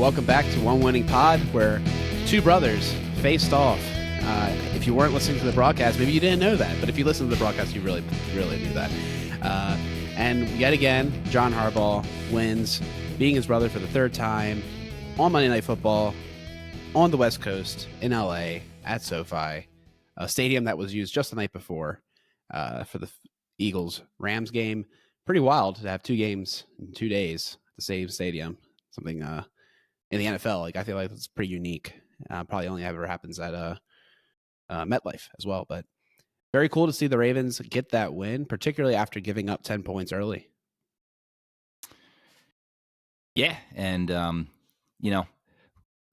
Welcome back to One Winning Pod, where two brothers faced off. If you weren't listening to the broadcast, maybe you didn't know that, but if you listened to the broadcast, you really knew that. And yet again, John Harbaugh wins, being his brother for the third time on Monday Night Football on the West Coast in LA at SoFi, a stadium that was used just the night before for the Eagles-Rams game. Pretty wild to have two games in 2 days at the same stadium. Something in the NFL, I feel like that's pretty unique. Probably only ever happens at MetLife as well. But very cool to see the Ravens get that win, particularly after giving up 10 points early. Yeah, and who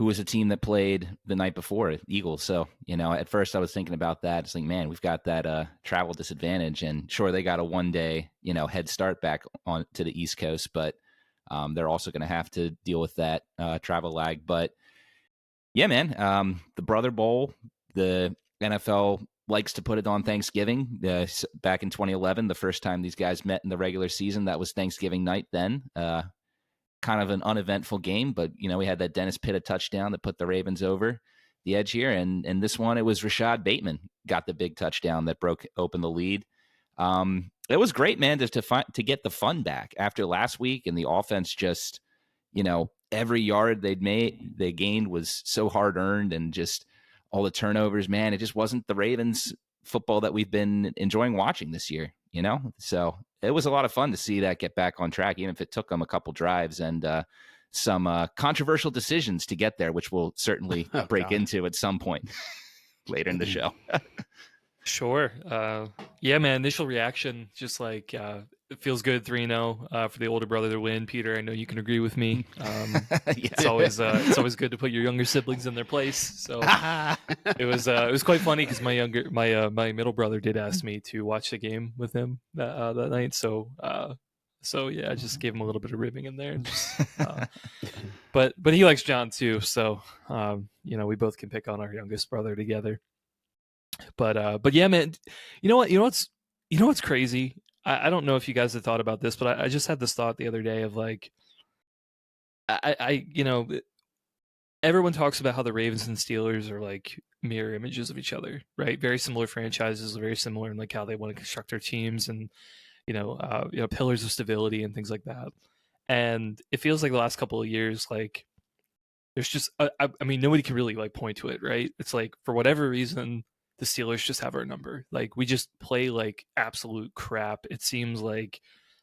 was a team that played the night before? Eagles. So at first I was thinking about that. It's like, man, we've got that travel disadvantage, and sure, they got a 1 day head start back on to the East Coast, but they're also going to have to deal with that travel lag. But yeah, man, the Brother Bowl, the NFL likes to put it on Thanksgiving. Back in 2011, the first time these guys met in the regular season, that was Thanksgiving night then. Kind of an uneventful game, but we had that Dennis Pitta touchdown that put the Ravens over the edge here. And this one, it was Rashad Bateman got the big touchdown that broke open the lead. It was great, man, to get the fun back after last week, and the offense just, every yard they gained was so hard earned, and just all the turnovers, man, it just wasn't the Ravens football that we've been enjoying watching this year, So it was a lot of fun to see that get back on track, even if it took them a couple drives and some controversial decisions to get there, which we'll certainly break into at some point later in the show. Sure. Yeah, man, initial reaction, just like it feels good 3-0 for the older brother to win. Peter, I know you can agree with me. It's always good to put your younger siblings in their place. So it was quite funny because my middle brother did ask me to watch the game with him that night. So yeah, I just gave him a little bit of ribbing in there. But he likes John too, so we both can pick on our youngest brother together. But yeah, man, you know what's crazy? I don't know if you guys have thought about this, but I just had this thought the other day of like, everyone talks about how the Ravens and Steelers are like mirror images of each other, right? Very similar franchises, very similar in like how they want to construct their teams, and pillars of stability and things like that. And it feels like the last couple of years, like there's just, I mean, nobody can really like point to it, right? It's like for whatever reason, the Steelers just have our number. Like we just play like absolute crap. It seems like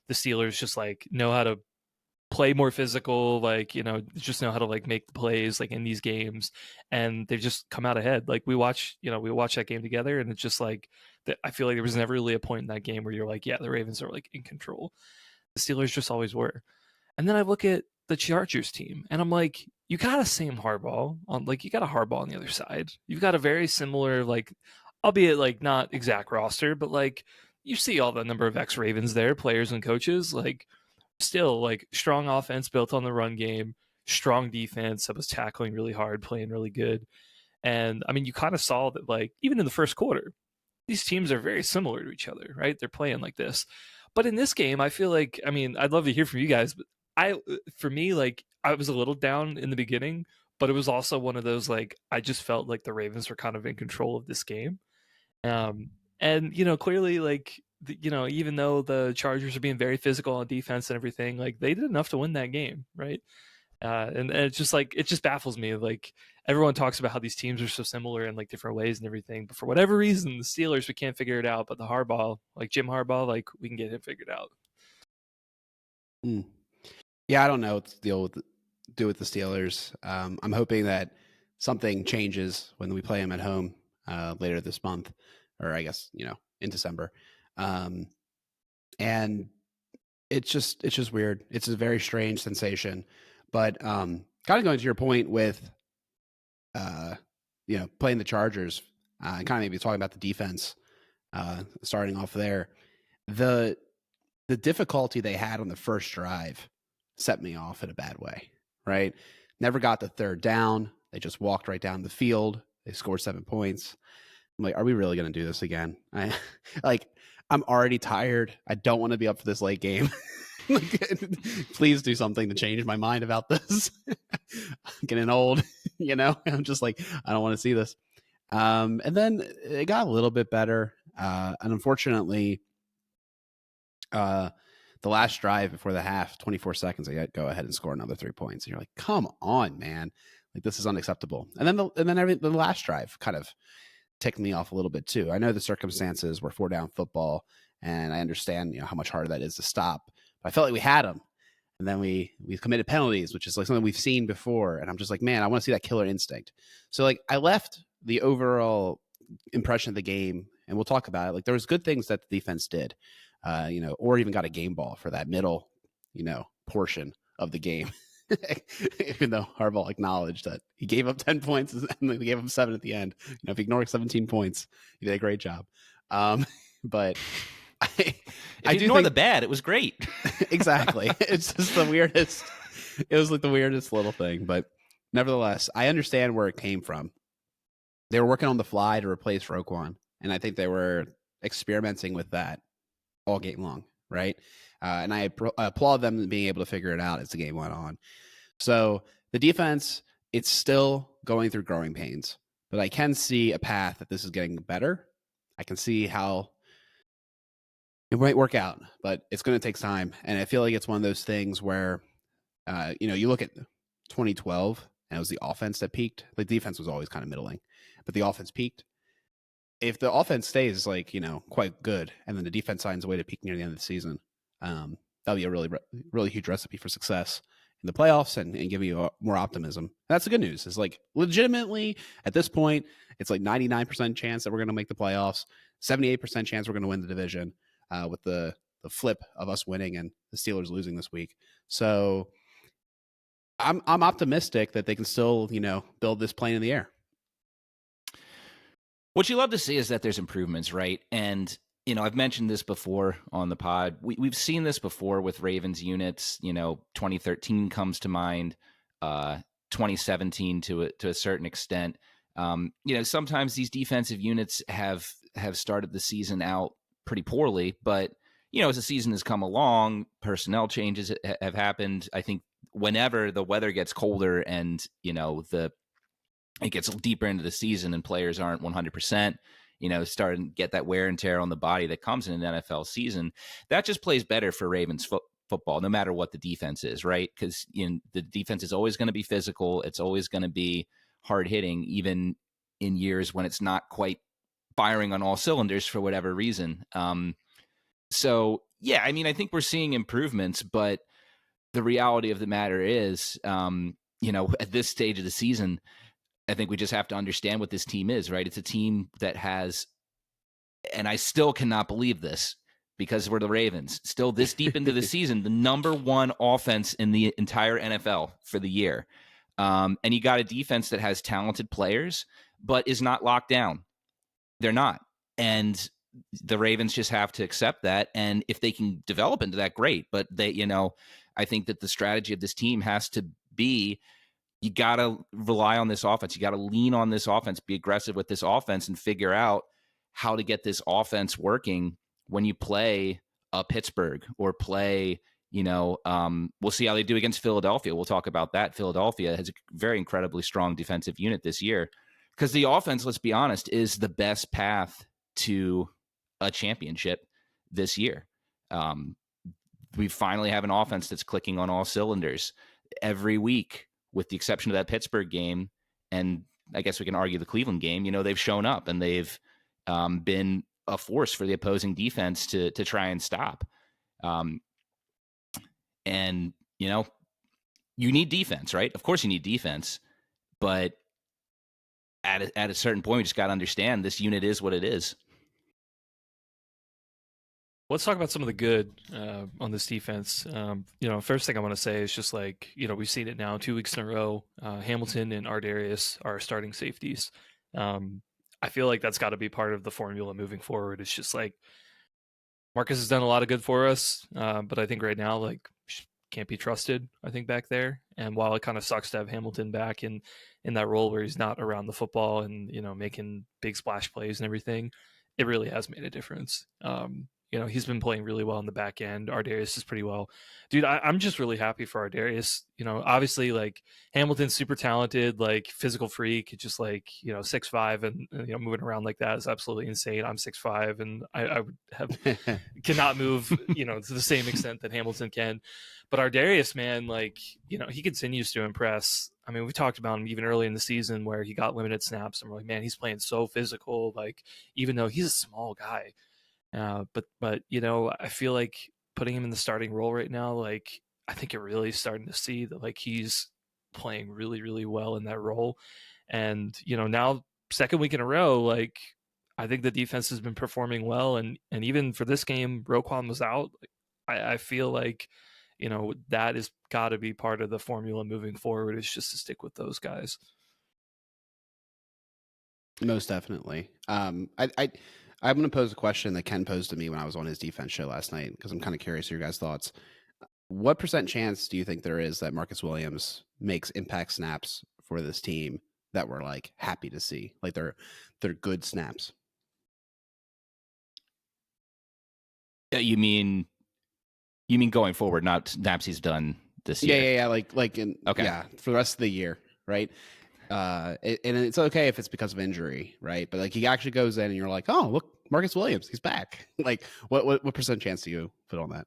the Steelers just like know how to play more physical, like, just know how to like make the plays like in these games, and they've just come out ahead. Like we watch that game together, and it's just like that. I feel like there was never really a point in that game where you're like, yeah, the Ravens are like in control. The Steelers just always were. And then I look at the Chargers team, and I'm like, you got a same Harbaugh on, like you got a Harbaugh on the other side. You've got a very similar, like, albeit like not exact roster, but like you see all the number of ex-Ravens there, players and coaches, like still like strong offense built on the run game, strong defense that was tackling really hard, playing really good. And I mean, you kind of saw that like even in the first quarter, these teams are very similar to each other, right? They're playing like this. But in this game, I feel like, I mean, I'd love to hear from you guys, but for me, like I was a little down in the beginning, but it was also one of those, like, I just felt like the Ravens were kind of in control of this game. And, clearly, like, even though the Chargers are being very physical on defense and everything, like they did enough to win that game. Right. And it's just like, it just baffles me. Like everyone talks about how these teams are so similar in like different ways and everything, but for whatever reason, the Steelers, we can't figure it out. But the Harbaugh, like Jim Harbaugh, like we can get him figured out. Yeah, I don't know what to do with the Steelers. I'm hoping that something changes when we play them at home later this month, or I guess in December. And it's just weird. It's a very strange sensation. But kind of going to your point with playing the Chargers, and kind of maybe talking about the defense, starting off there, the difficulty they had on the first drive set me off in a bad way, right? Never got the third down. They just walked right down the field. They scored 7 points. I'm like, are we really going to do this again? I'm already tired. I don't want to be up for this late game. Like, please do something to change my mind about this. I'm getting old, I'm just like, I don't want to see this. And then it got a little bit better. And unfortunately, the last drive before the half, 24 seconds, they go ahead and score another 3 points. And you're like, come on, man. Like, this is unacceptable. And then the last drive kind of ticked me off a little bit too. I know the circumstances were 4-down football, and I understand, how much harder that is to stop. But I felt like we had them. And then we committed penalties, which is like something we've seen before. And I'm just like, man, I want to see that killer instinct. So like, I left the overall impression of the game, and we'll talk about it. Like, there was good things that the defense did, or even got a game ball for that middle, portion of the game. Even though Harbowl acknowledged that he gave up 10 points and they gave him 7 at the end. If you ignore 17 points, he did a great job. But I do ignore the bad. It was great. Exactly. It's just the weirdest. It was like the weirdest little thing. But nevertheless, I understand where it came from. They were working on the fly to replace Roquan, and I think they were experimenting with that all game long, right? And I applaud them being able to figure it out as the game went on. So the defense, it's still going through growing pains, but I can see a path that this is getting better. I can see how it might work out, but it's going to take time. And I feel like it's one of those things where, you look at 2012 and it was the offense that peaked. The defense was always kind of middling, but the offense peaked. If the offense stays quite good, and then the defense finds a way to peak near the end of the season, that'll be a really, really huge recipe for success in the playoffs and give you more optimism. And that's the good news. Is like, legitimately at this point, it's like 99% chance that we're going to make the playoffs, 78% chance we're going to win the division, with the flip of us winning and the Steelers losing this week. So I'm optimistic that they can still, build this plane in the air. What you love to see is that there's improvements, right? And, I've mentioned this before on the pod. We've seen this before with Ravens units. 2013 comes to mind, 2017 to a certain extent. Sometimes these defensive units have started the season out pretty poorly, but, as the season has come along, personnel changes have happened. I think whenever the weather gets colder and, it gets deeper into the season and players aren't 100%, starting to get that wear and tear on the body that comes in an NFL season, that just plays better for Ravens football, no matter what the defense is, right? Because the defense is always going to be physical. It's always going to be hard hitting, even in years when it's not quite firing on all cylinders for whatever reason. So, yeah, I think we're seeing improvements, but the reality of the matter is, at this stage of the season, I think we just have to understand what this team is, right? It's a team that has, and I still cannot believe this because we're the Ravens, still this deep into the season, the number one offense in the entire NFL for the year. And you got a defense that has talented players, but is not locked down. They're not. And the Ravens just have to accept that. And if they can develop into that, great. But I think that the strategy of this team has to be, you got to rely on this offense. You got to lean on this offense, be aggressive with this offense, and figure out how to get this offense working when you play Pittsburgh or play, we'll see how they do against Philadelphia. We'll talk about that. Philadelphia has a very incredibly strong defensive unit this year because the offense, let's be honest, is the best path to a championship this year. We finally have an offense that's clicking on all cylinders every week, with the exception of that Pittsburgh game, and I guess we can argue the Cleveland game. They've shown up and they've been a force for the opposing defense to try and stop. And you need defense, right? Of course you need defense, but at a certain point, we just got to understand this unit is what it is. Let's talk about some of the good on this defense. First thing I want to say is just like, we've seen it now 2 weeks in a row. Hamilton and Ardarius are starting safeties. I feel like that's got to be part of the formula moving forward. It's just like Marcus has done a lot of good for us, but I think right now, like, can't be trusted, I think, back there. And while it kind of sucks to have Hamilton back in that role where he's not around the football and, making big splash plays and everything, it really has made a difference. he's been playing really well in the back end. Ardarius is pretty well. Dude, I'm just really happy for Ardarius. Obviously, like, Hamilton's super talented, like, physical freak, just like, 6'5", and moving around like that is absolutely insane. I'm 6'5", and I would cannot move, to the same extent that Hamilton can. But Ardarius, man, like, he continues to impress. I mean, we talked about him even early in the season where he got limited snaps, and we're like, man, he's playing so physical, like, even though he's a small guy. But I feel like putting him in the starting role right now, like, I think you're really starting to see that, like, he's playing really, really well in that role. And, now second week in a row, like, I think the defense has been performing well. And even for this game, Roquan was out. I feel like, that has got to be part of the formula moving forward, is just to stick with those guys. Most definitely. I'm going to pose a question that Ken posed to me when I was on his defense show last night, because I'm kind of curious your guys' thoughts. What % chance do you think there is that Marcus Williams makes impact snaps for this team that we're, like, happy to see? Like, they're good snaps. You mean going forward, not snaps he's done this year? Yeah. Like in, okay. Yeah, for the rest of the year, right? And it's okay if it's because of injury, right? But, like, he actually goes in and you're like, oh, look, Marcus Williams, he's back. Like, what % chance do you put on that?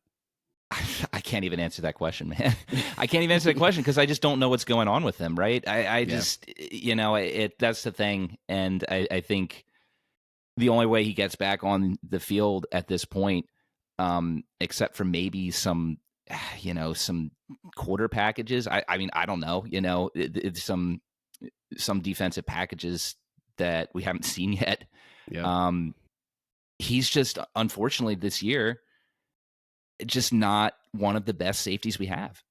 I can't even answer that question, man. I can't even answer that question because I just don't know what's going on with him, right? I just, that's the thing. And I think the only way he gets back on the field at this point, except for maybe some quarter packages. I mean, I don't know, it's some defensive packages that we haven't seen yet. Yeah. He's just, unfortunately, this year, just not one of the best safeties we have.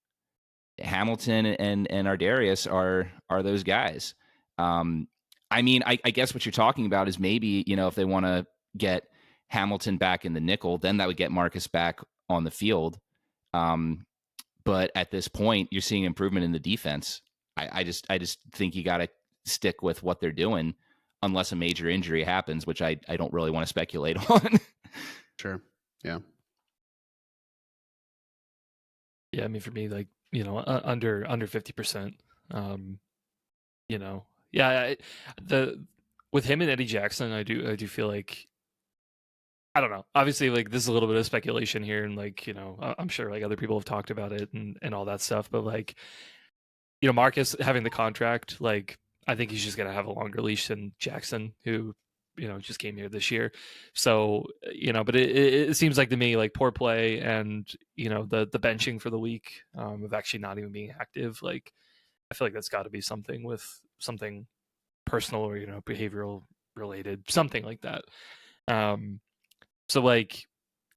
Hamilton and Ardarius are those guys. I mean, I guess what you're talking about is maybe, if they want to get Hamilton back in the nickel, then that would get Marcus back on the field. But at this point, you're seeing improvement in the defense. I just think you got to stick with what they're doing unless a major injury happens, which I don't really want to speculate on. Sure. Yeah. Yeah, I mean, for me, like, under 50%. Yeah, with him and Eddie Jackson, I do feel like, I don't know. Obviously, like, this is a little bit of speculation here, and, like, I'm sure, like, other people have talked about it and all that stuff, but, like, Marcus having the contract, like, I think he's just gonna have a longer leash than Jackson, who just came here this year. So, but it seems like to me, like, poor play and, the benching for the week of actually not even being active. Like, I feel like that's got to be something personal or, behavioral related, something like that. So, like,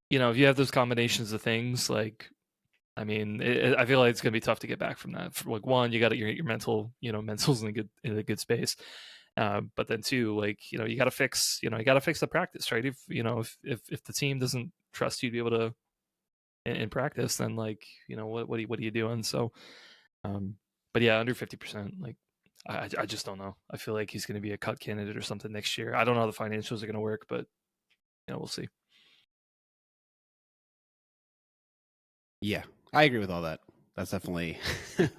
if you have those combinations of things, like, I mean, I feel like it's going to be tough to get back from that. For, like, one, you got your mental, mental's in a good space. But then two, like, you got to fix the practice, right? If the team doesn't trust you to be able to in practice, then, like, what are you doing? So, but yeah, under 50%, like, I just don't know. I feel like he's going to be a cut candidate or something next year. I don't know how the financials are going to work, but we'll see. Yeah, I agree with all that. That's definitely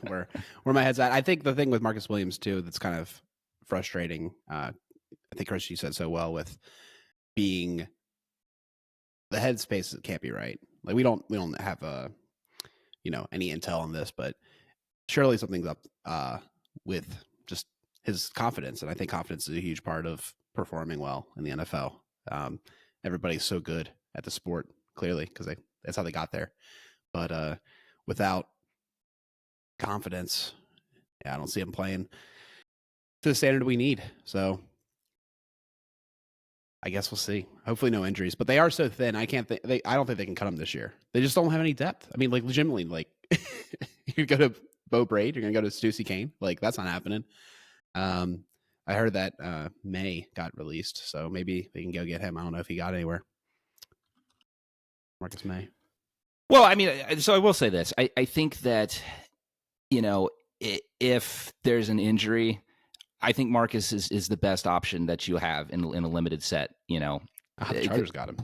where my head's at. I think the thing with Marcus Williams too that's kind of frustrating. I think Chris, you said so well, with being the headspace can't be right. Like, we don't have any intel on this, but surely something's up with just his confidence, and I think confidence is a huge part of performing well in the NFL. Everybody's so good at the sport, clearly, because that's how they got there. But without confidence, I don't see him playing to the standard we need. So I guess we'll see. Hopefully no injuries, but they are so thin. I don't think they can cut them this year. They just don't have any depth. I mean, like, legitimately, like, you go to Bo Braid, you're going to go to Stussy Kane. Like, that's not happening. I heard that May got released, so maybe they can go get him. I don't know if he got anywhere. Marcus May. Well, I mean, so I will say this. I think that, if there's an injury, I think Marcus is the best option that you have in a limited set. The Chargers got him.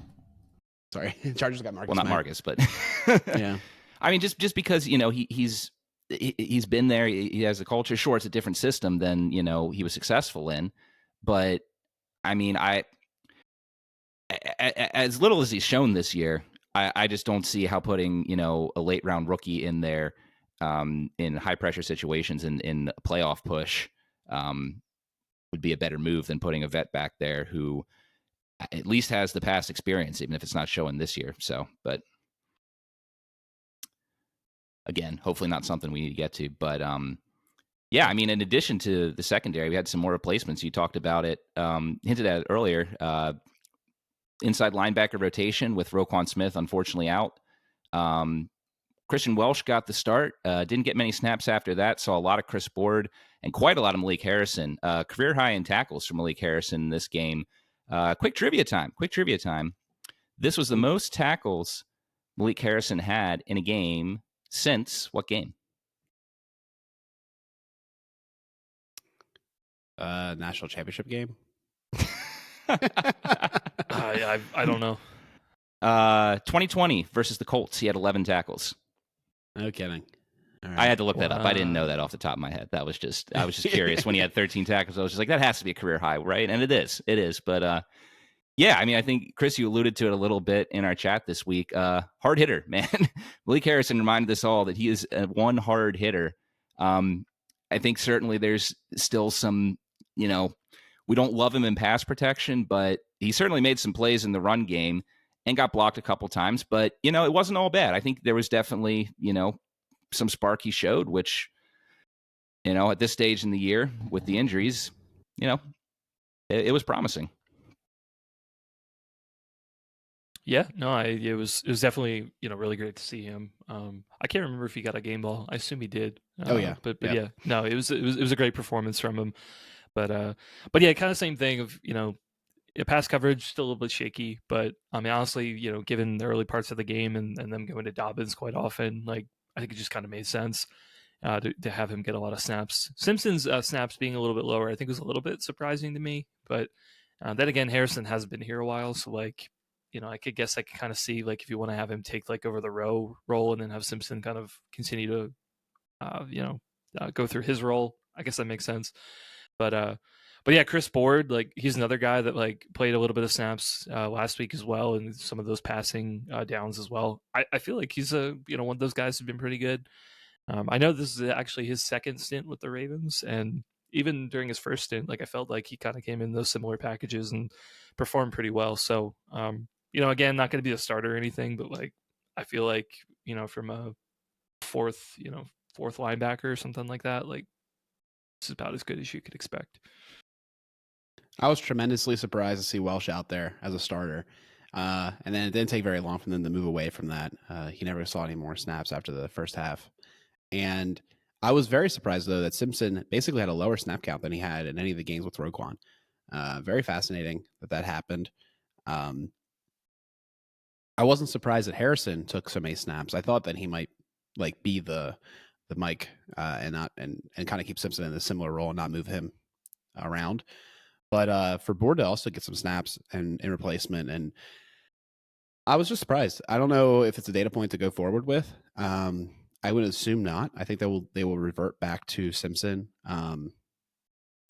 Sorry, Chargers got Marcus. Well, not Mack. Marcus, but Yeah. I mean, just because he's been there, he has a culture. Sure, it's a different system than he was successful in, but I mean, as little as he's shown this year, I just don't see how putting a late round rookie in there in high pressure situations in a playoff push would be a better move than putting a vet back there who at least has the past experience, even if it's not showing this year. So, but again, hopefully not something we need to get to. But yeah, I mean, in addition to the secondary, we had some more replacements. You talked about it, hinted at it earlier. Inside linebacker rotation with Roquan Smith unfortunately out. Christian Welsh got the start. Didn't get many snaps after that. Saw a lot of Chris Board and quite a lot of Malik Harrison. Career high in tackles for Malik Harrison in this game. Quick trivia time. This was the most tackles Malik Harrison had in a game since what game? National championship game. I don't know. 2020 versus the Colts. He had 11 tackles. No kidding. All right. I had to look that up. I didn't know that off the top of my head. I was just curious. When he had 13 tackles, I was just like, that has to be a career high, right? And it is. But yeah, I mean, I think Chris, you alluded to it a little bit in our chat this week. Hard hitter, man. Malik Harrison reminded us all that he is one hard hitter. I think certainly there's still some, we don't love him in pass protection, but he certainly made some plays in the run game and got blocked a couple times. But, it wasn't all bad. I think there was definitely, some spark he showed, which, at this stage in the year with the injuries, it was promising. Yeah, no, it was definitely really great to see him. I can't remember if he got a game ball. I assume he did. Oh yeah, but yeah, no, it was a great performance from him. But yeah, kind of same thing of pass coverage still a little bit shaky. But I mean, honestly, given the early parts of the game and them going to Dobbins quite often, like I think it just kind of made sense to have him get a lot of snaps. Simpson's snaps being a little bit lower, I think, was a little bit surprising to me. But then again, Harrison hasn't been here a while, so like. I could kind of see like if you want to have him take like over the role and then have Simpson kind of continue to, go through his role. I guess that makes sense. But yeah, Chris Board, like he's another guy that like played a little bit of snaps last week as well, and some of those passing downs as well. I feel like he's one of those guys who's been pretty good. I know this is actually his second stint with the Ravens, and even during his first stint, like I felt like he kind of came in those similar packages and performed pretty well. So. Again, not going to be a starter or anything, but like I feel like from a fourth linebacker or something like that, like this is about as good as you could expect. I was tremendously surprised to see Welsh out there as a starter, and then it didn't take very long for them to move away from that. He never saw any more snaps after the first half, and I was very surprised though that Simpson basically had a lower snap count than he had in any of the games with Roquan. Very fascinating that happened. I wasn't surprised that Harrison took so many snaps. I thought that he might like be the Mike and kind of keep Simpson in a similar role and not move him around. But for Board to also get some snaps and in replacement, and I was just surprised. I don't know if it's a data point to go forward with. I would assume not. I think they will revert back to Simpson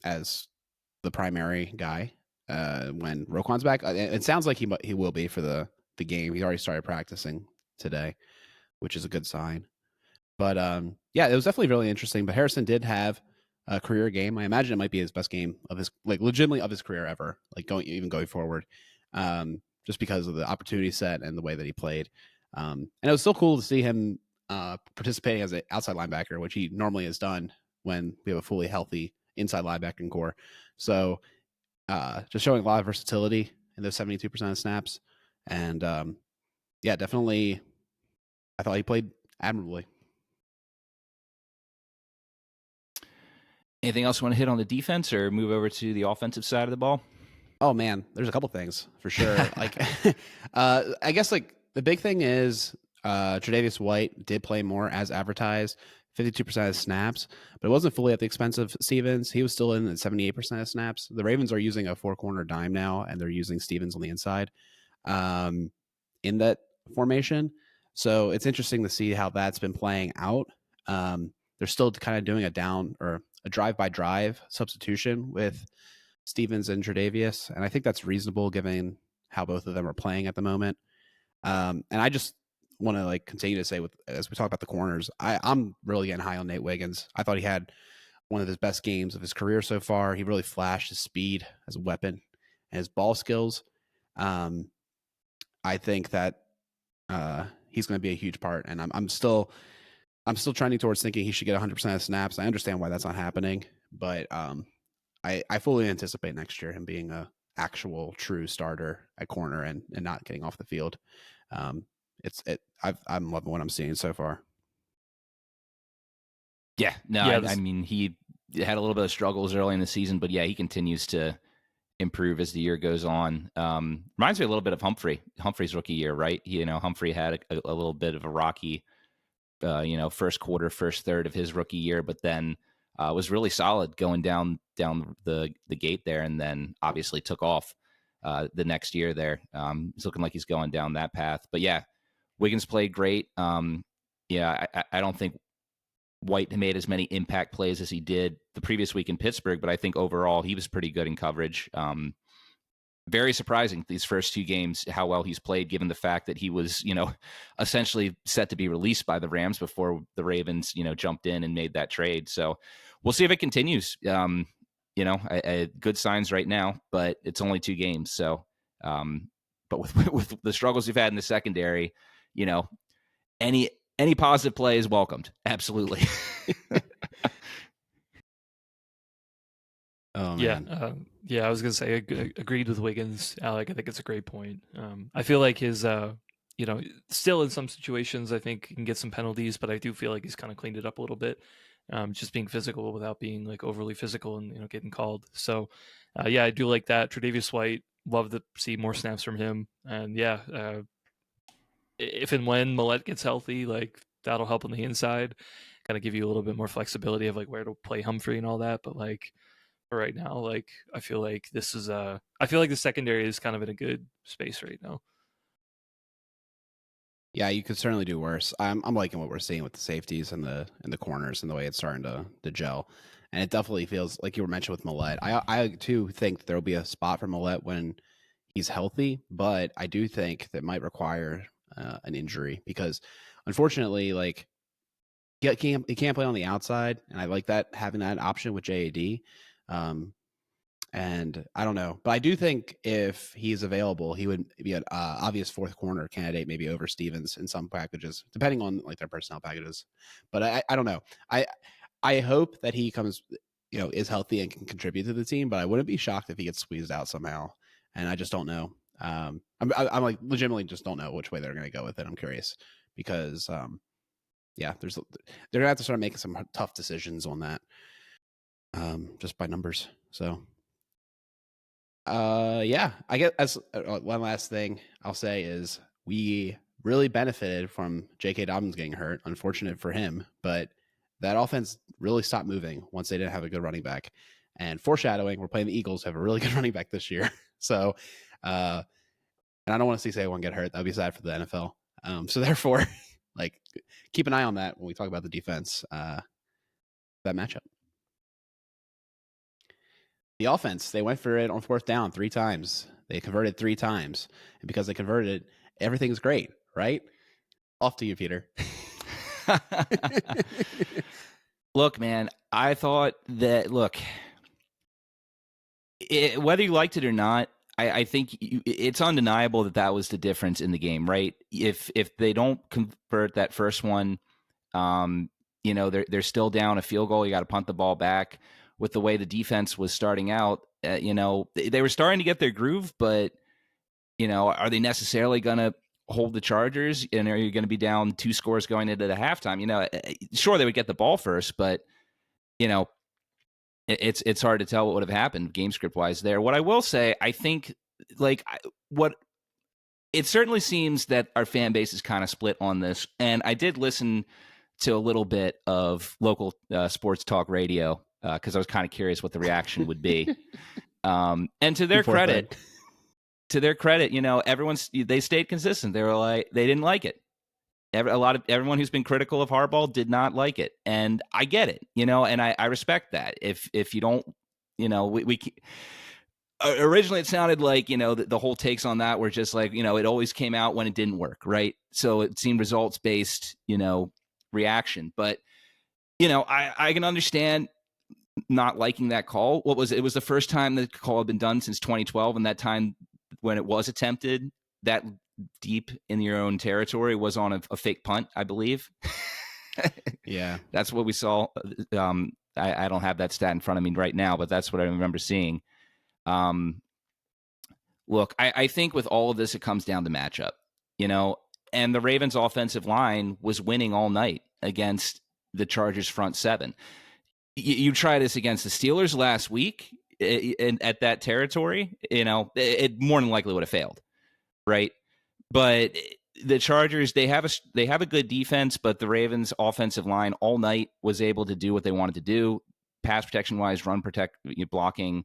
as the primary guy when Roquan's back. It sounds like he will be for the game. He already started practicing today, which is a good sign. But yeah, it was definitely really interesting. But Harrison did have a career game. I imagine it might be his best game of his, like, legitimately of his career ever, like going forward, just because of the opportunity set and the way that he played. And it was still cool to see him participating as an outside linebacker, which he normally has done when we have a fully healthy inside linebacking core. So just showing a lot of versatility in those 72% of snaps. And yeah, definitely, I thought he played admirably. Anything else you want to hit on the defense or move over to the offensive side of the ball? Oh man, there's a couple things for sure. Like, I guess like the big thing is Tre'Davious White did play more as advertised, 52% of snaps, but it wasn't fully at the expense of Stevens. He was still in at 78% of snaps. The Ravens are using a 4-corner dime now, and they're using Stevens on the inside. in that formation. So it's interesting to see how that's been playing out. They're still kind of doing a down or a drive by drive substitution with Stevens and Tre'Davious, and I think that's reasonable given how both of them are playing at the moment. And I just want to continue to say, as we talk about the corners, I'm really getting high on Nate Wiggins. I thought he had one of his best games of his career so far. He really flashed his speed as a weapon and his ball skills. I think that he's going to be a huge part, and I'm still trending towards thinking he should get 100% of snaps. I understand why that's not happening, but I fully anticipate next year him being a actual true starter at corner and not getting off the field. I'm loving what I'm seeing so far. Yeah, no, yeah, I mean, he had a little bit of struggles early in the season, but yeah, he continues to improve as the year goes on. Reminds me a little bit of Humphrey's rookie year, right? Humphrey had a little bit of a rocky, first quarter, first third of his rookie year, but then was really solid going down the gate there, and then obviously took off the next year there. It's looking like he's going down that path. But yeah, Wiggins played great. I don't think White made as many impact plays as he did the previous week in Pittsburgh, but I think overall he was pretty good in coverage. Very surprising these first two games, how well he's played, given the fact that he was, essentially set to be released by the Rams before the Ravens, jumped in and made that trade. So we'll see if it continues. Good signs right now, but it's only 2 games. So, but with the struggles we've had in the secondary, any positive play is welcomed. Absolutely. Oh, man. I was going to say, agreed with Wiggins, Alec. I think it's a great point. I feel like his, still in some situations, I think he can get some penalties, but I do feel like he's kind of cleaned it up a little bit. Just being physical without being overly physical and, getting called. So, I do like that. Tre'Davious White, love to see more snaps from him. And if and when Millette gets healthy, that'll help on the inside, kind of give you a little bit more flexibility of where to play Humphrey and all that. But for right now, I feel like this is I feel like the secondary is kind of in a good space right now. Yeah, you could certainly do worse. I'm liking what we're seeing with the safeties and the corners and the way it's starting to gel. And it definitely feels like you were mentioned with Millette. I too think there'll be a spot for Millette when he's healthy, but I do think that might require an injury because unfortunately, he can't play on the outside, and I like that, having that option with JAD. And I don't know, but I do think if he's available, he would be an obvious fourth corner candidate, maybe over Stevens in some packages, depending on their personnel packages. But I don't know. I hope that he comes, is healthy and can contribute to the team, but I wouldn't be shocked if he gets squeezed out somehow. And I just don't know. I'm legitimately just don't know which way they're going to go with it. I'm curious because, they're going to have to start making some tough decisions on that, just by numbers. So, I guess as one last thing I'll say is we really benefited from J.K. Dobbins getting hurt. Unfortunate for him, but that offense really stopped moving once they didn't have a good running back. And foreshadowing, we're playing the Eagles, who have a really good running back this year. So, and I don't want to see anyone get hurt. That'd be sad for the NFL. So therefore, keep an eye on that when we talk about the defense, that matchup. The offense, they went for it on 4th down 3 times. They converted 3 times. And because they converted it, everything's great, right? Off to you, Peter. Look, man, I thought that, whether you liked it or not, I think it's undeniable that was the difference in the game, right? If they don't convert that first one, they're still down a field goal. You got to punt the ball back. With the way the defense was starting out, they were starting to get their groove, but, are they necessarily going to hold the Chargers? And are you going to be down 2 scores going into the halftime? Sure, they would get the ball first, but, it's hard to tell what would have happened game script wise there. What I will say, I think it certainly seems that our fan base is kind of split on this. And I did listen to a little bit of local sports talk radio because I was kind of curious what the reaction would be. And to their credit, to their credit, they stayed consistent. They were like, they didn't like it. Everyone who's been critical of Harbaugh did not like it, and I get it, and I respect that. If you don't, we originally it sounded like the whole takes on that were just like it always came out when it didn't work, right? So it seemed results based, reaction. But I can understand not liking that call. It was the first time the call had been done since 2012, and that time when it was attempted that deep in your own territory was on a fake punt, I believe. Yeah, that's what we saw. I don't have that stat in front of me right now, but that's what I remember seeing. Look, I think with all of this, it comes down to matchup, and the Ravens offensive line was winning all night against the Chargers front seven. You try this against the Steelers last week at that territory, it more than likely would have failed. Right. But the Chargers, they have a good defense, but the Ravens offensive line all night was able to do what they wanted to do, pass protection wise, run blocking.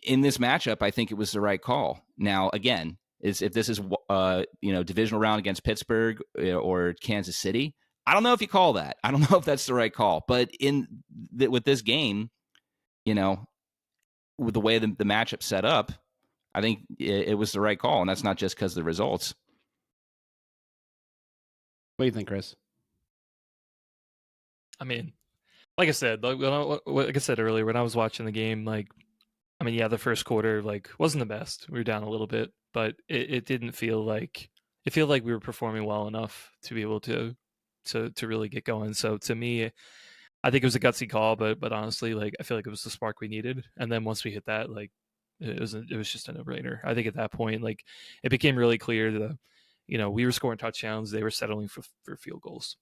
In this matchup, I think it was the right call. Now, again, if this is divisional round against Pittsburgh or Kansas City, I don't know if you call that. I don't know if that's the right call. But with this game, with the way the matchup set up, I think it was the right call, and that's not just because of the results. What do you think, Chris? I mean, like I said earlier, when I was watching the game, the first quarter wasn't the best. We were down a little bit, but it didn't feel like we were performing well enough to be able to really get going. So to me, I think it was a gutsy call, but honestly, I feel like it was the spark we needed. And then once we hit that, it was just a no-brainer. I think at that point, it became really clear that, we were scoring touchdowns. They were settling for field goals.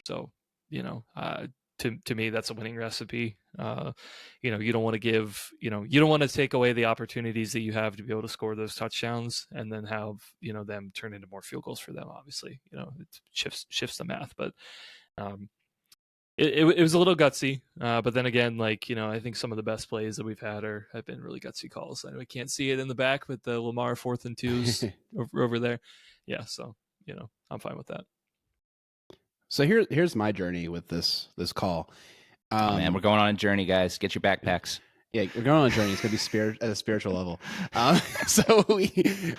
So, to me, that's a winning recipe. You don't want to give, you don't want to take away the opportunities that you have to be able to score those touchdowns and then have, them turn into more field goals for them. Obviously, it shifts the math, but it was a little gutsy. But then again, I think some of the best plays that we've had have been really gutsy calls. I know we can't see it in the back, but the Lamar 4th and 2s over there. Yeah. So, I'm fine with that. So here's my journey with this call. Oh, man, we're going on a journey, guys. Get your backpacks. Yeah, we're going on a journey. It's going to be at a spiritual level. So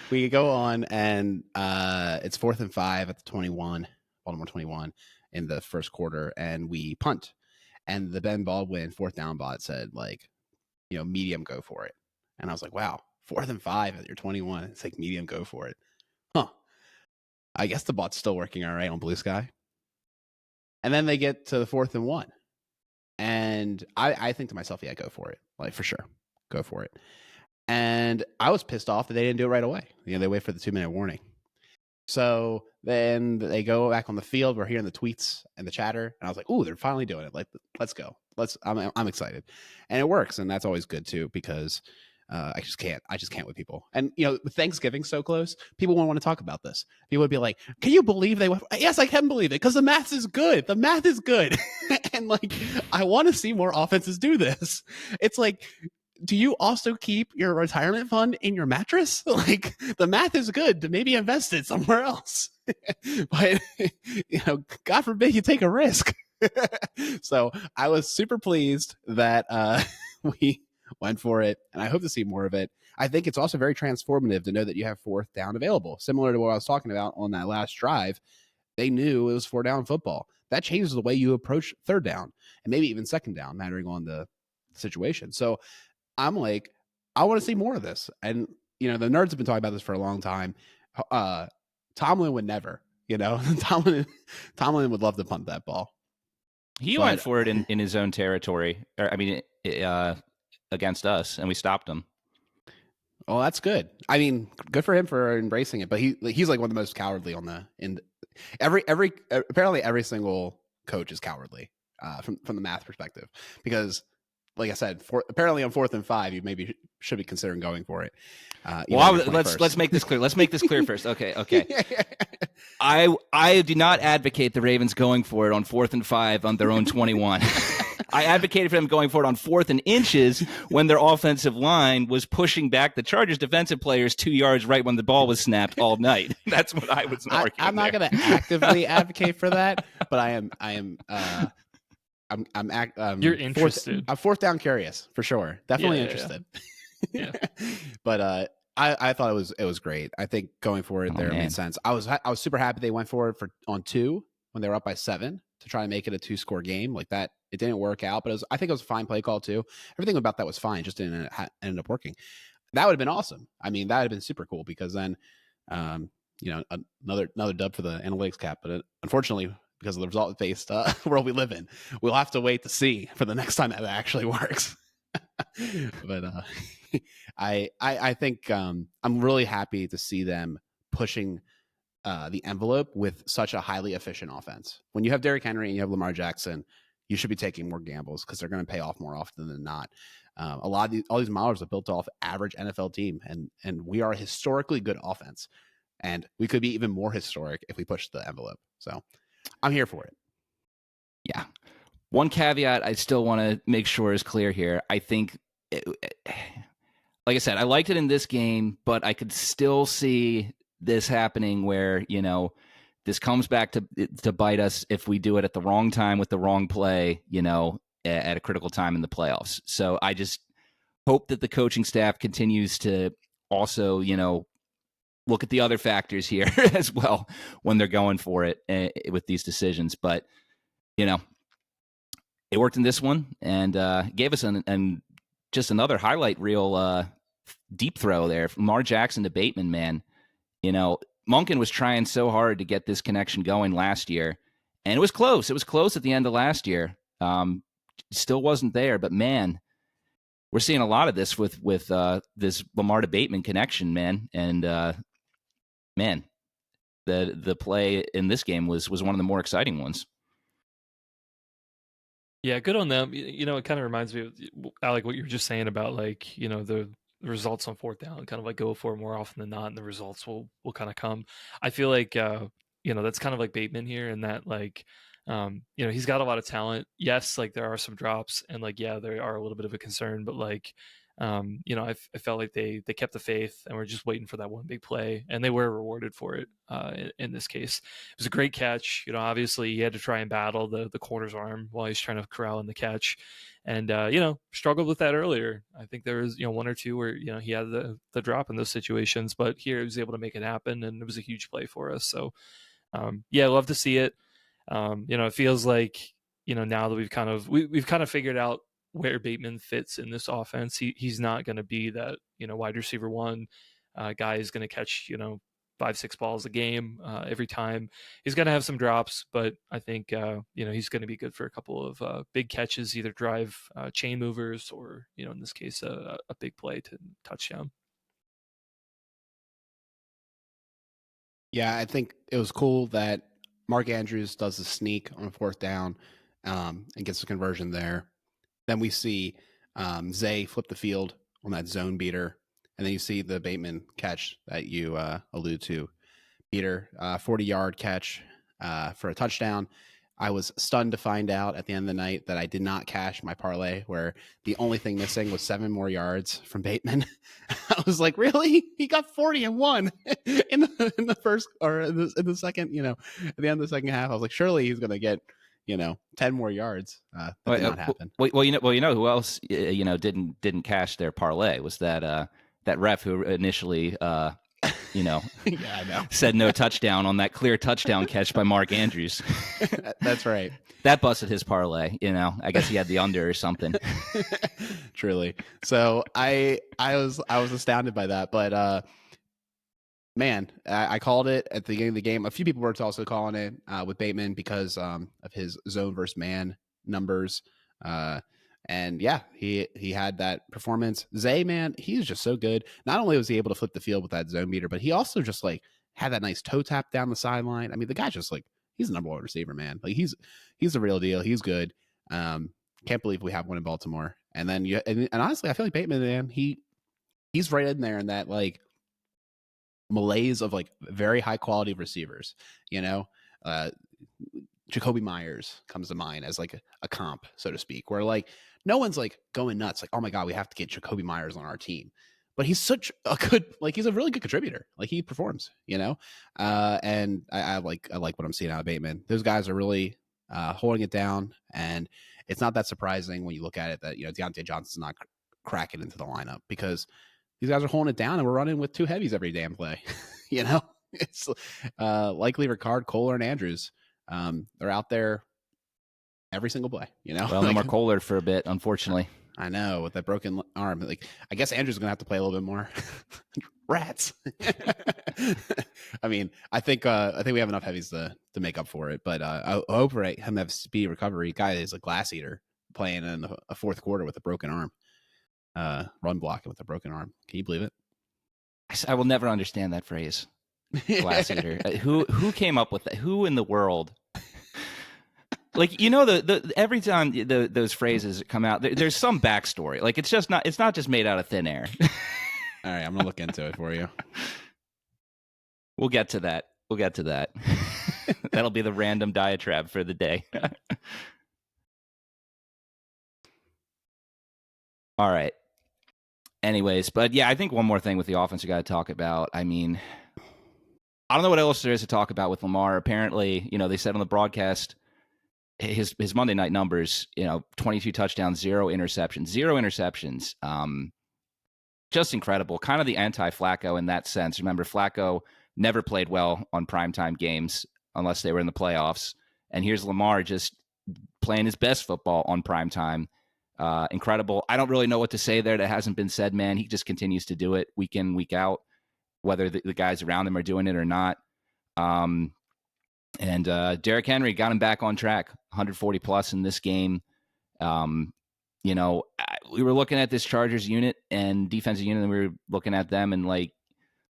we go on, and it's 4th and 5 at the 21, Baltimore 21 in the first quarter, and we punt. And the Ben Baldwin 4th down bot said, medium, go for it. And I was like, wow, 4th and 5 at your 21. It's like medium, go for it. Huh. I guess the bot's still working all right on Blue Sky. And then they get to the 4th and 1. And I think to myself, yeah, go for it. For sure. Go for it. And I was pissed off that they didn't do it right away. They wait for the 2-minute warning. So then they go back on the field. We're hearing the tweets and the chatter. And I was like, ooh, they're finally doing it. Let's go. I'm excited. And it works. And that's always good too, because I just can't with people. And with Thanksgiving so close, people won't want to talk about this. People would be like, can you believe they went? Yes, I can believe it, because the math is good. The math is good. And I want to see more offenses do this. It's like, do you also keep your retirement fund in your mattress? The math is good to maybe invest it somewhere else. But God forbid you take a risk. So I was super pleased that we went for it, and I hope to see more of it. I think it's also very transformative to know that you have 4th down available. Similar to what I was talking about on that last drive, they knew it was 4-down football. That changes the way you approach 3rd down and maybe even 2nd down, mattering on the situation. So I'm like, I want to see more of this. And the nerds have been talking about this for a long time. Tomlin would never, Tomlin would love to punt that ball. He went for it in his own territory. Against us, and we stopped him. Oh, that's good. I mean, good for him for embracing it. But he's one of the most cowardly apparently every single coach is cowardly from the math perspective, because like I said, apparently on 4th and 5, you maybe should be considering going for it. Let's make this clear. Let's make this clear first. Okay. I do not advocate the Ravens going for it on 4th and 5 on their own 21. I advocated for them going for it on 4th and inches when their offensive line was pushing back the Chargers defensive players 2 yards right when the ball was snapped all night. That's what I was arguing. I'm not going to actively advocate for that, but You're interested. I'm 4th down curious for sure. Definitely interested. Yeah. But I thought it was great. I think going for it there made sense. I was super happy they went for it on 2 when they were up by 7 to try and make it a 2-score game like that. It didn't work out, but I think it was a fine play call too. Everything about that was fine, just didn't end up working. That would have been awesome. I mean, that would have been super cool because then, another dub for the analytics cap. But unfortunately, because of the result-based world we live in, we'll have to wait to see for the next time that actually works. But I think I'm really happy to see them pushing the envelope with such a highly efficient offense. When you have Derrick Henry and you have Lamar Jackson, you should be taking more gambles because they're going to pay off more often than not. All these models are built off average NFL team, and we are a historically good offense, and we could be even more historic if we push the envelope. So I'm here for it. Yeah. One caveat I still want to make sure is clear here. I think, like I said, I liked it in this game, but I could still see this happening where, this comes back to bite us if we do it at the wrong time with the wrong play, at a critical time in the playoffs. So I just hope that the coaching staff continues to also, look at the other factors here as well when they're going for it with these decisions. But, it worked in this one and gave us just another highlight reel deep throw there from Lamar Jackson to Bateman, man. Monken was trying so hard to get this connection going last year, and it was close. It was close at the end of last year. Still wasn't there, but man, we're seeing a lot of this with this Lamar to Bateman connection, man. And man, the play in this game was one of the more exciting ones. Yeah, good on them. It kind of reminds me of Alec, what you were just saying about the results on 4th down, kind of like go for it more often than not, and the results will kind of come. I feel like that's kind of like Bateman here, in that he's got a lot of talent. Yes, like there are some drops, and there are a little bit of a concern, but I felt like they kept the faith and were just waiting for that one big play, and they were rewarded for it. In this case, it was a great catch. Obviously he had to try and battle the corner's arm while he's trying to corral in the catch, and struggled with that earlier. I think there was one or two where he had the drop in those situations, but here he was able to make it happen, and it was a huge play for us. So I love to see it. It feels like now that we've kind of figured out where Bateman fits in this offense. He's not going to be that wide receiver one guy is going to catch 5-6 balls a game every time. He's going to have some drops, but I think he's going to be good for a couple of big catches, either drive chain movers or in this case a big play to touchdown. Yeah, I think it was cool that Mark Andrews does the sneak on 4th down and gets a conversion there. Then we see Zay flip the field on that zone beater. And then you see the Bateman catch that you allude to. Peter, 40-yard catch for a touchdown. I was stunned to find out at the end of the night that I did not cash my parlay, where the only thing missing was 7 more yards from Bateman. I was like, really? He got 40 and 1 in the first, or in the second, at the end of the second half. I was like, surely he's going to get 10 more yards. That did not happen. Well, who else didn't cash their parlay was that ref who initially yeah, I know. Said no touchdown on that clear touchdown catch by Mark Andrews. That's right. That busted his parlay. I guess he had the under or something. Truly. So I was astounded by that, but man, I called it at the beginning of the game. A few people were also calling it with Bateman because of his zone versus man numbers. And yeah, he had that performance. Zay, man, he's just so good. Not only was he able to flip the field with that zone beater, but he also just had that nice toe tap down the sideline. I mean, the guy just he's the number one receiver, man. He's the real deal. He's good. Can't believe we have one in Baltimore. And then and honestly, I feel like Bateman, man, he's right in there in that malaise of very high quality receivers. Jacoby Myers comes to mind as like a comp, so to speak, where like no one's like going nuts, like, oh my God, we have to get Jacoby Myers on our team. But he's such a good, like he's a really good contributor. Like he performs, and I like what I'm seeing out of Bateman. Those guys are really holding it down, and it's not that surprising when you look at it that Deontay Johnson's not cracking into the lineup because these guys are holding it down, and we're running with two heavies every damn play. It's likely Ricard, Kohler, and Andrews. They're out there every single play. Well, no more Kohler for a bit, unfortunately. I know, with that broken arm. Like, I guess Andrew's gonna have to play a little bit more. Rats. I mean, I think we have enough heavies to make up for it. But I hope for him to have speedy recovery. Guy is a glass eater playing in a fourth quarter with a broken arm. Run blocking with a broken arm. Can you believe it? I will never understand that phrase. Glass eater. Who came up with that? Who in the world? Like, the every time those phrases come out, there's some backstory. Like, it's not just made out of thin air. All right, I'm gonna look into it for you. We'll get to that. That'll be the random diatribe for the day. All right. Anyways, but yeah, I think one more thing with the offense we got to talk about. I mean, I don't know what else there is to talk about with Lamar. Apparently, they said on the broadcast, his Monday night numbers, 22 touchdowns, 0 interceptions. Just incredible. Kind of the anti-Flacco in that sense. Remember, Flacco never played well on primetime games unless they were in the playoffs. And here's Lamar just playing his best football on primetime. Incredible. I don't really know what to say there that hasn't been said, man. He just continues to do it week in, week out, whether the guys around him are doing it or not. And Derrick Henry got him back on track, 140 plus in this game. We were looking at this Chargers unit and defensive unit, and we were looking at them, and like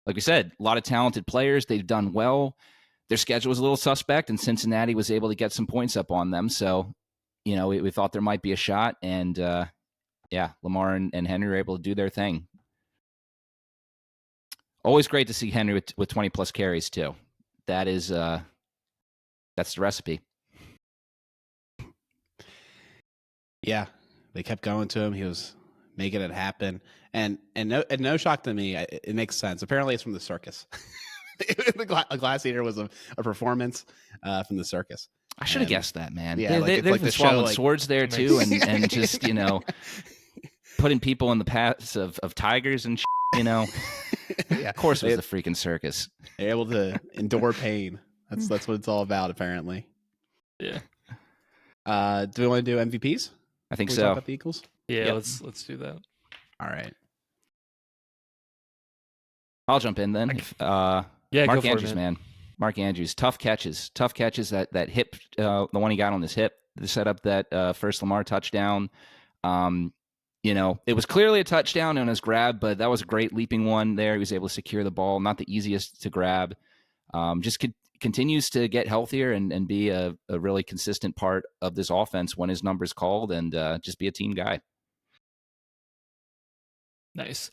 we said, a lot of talented players. They've done well. Their schedule was a little suspect, and Cincinnati was able to get some points up on them. So, we thought there might be a shot, and Lamar and Henry were able to do their thing. Always great to see Henry with 20 plus carries too. That is that's the recipe. Yeah, they kept going to him. He was making it happen, and no shock to me. It makes sense. Apparently, it's from the circus. A glass eater was a performance from the circus. I should have guessed that, man. Yeah, they've been swallowing swords there too, and just putting people in the paths of tigers and Yeah, of course it was the freaking circus. They're able to endure pain. That's what it's all about, apparently. Yeah. Do we want to do MVPs? I think so. Talk about the Eagles? Yeah, let's do that. All right. I'll jump in then. Mark Andrews, man. Mark Andrews, tough catches that hip, the one he got on his hip to set up that first Lamar touchdown. It was clearly a touchdown on his grab, but that was a great leaping one there. He was able to secure the ball, not the easiest to grab. Just continues to get healthier and be a really consistent part of this offense when his number's called, and just be a team guy. Nice.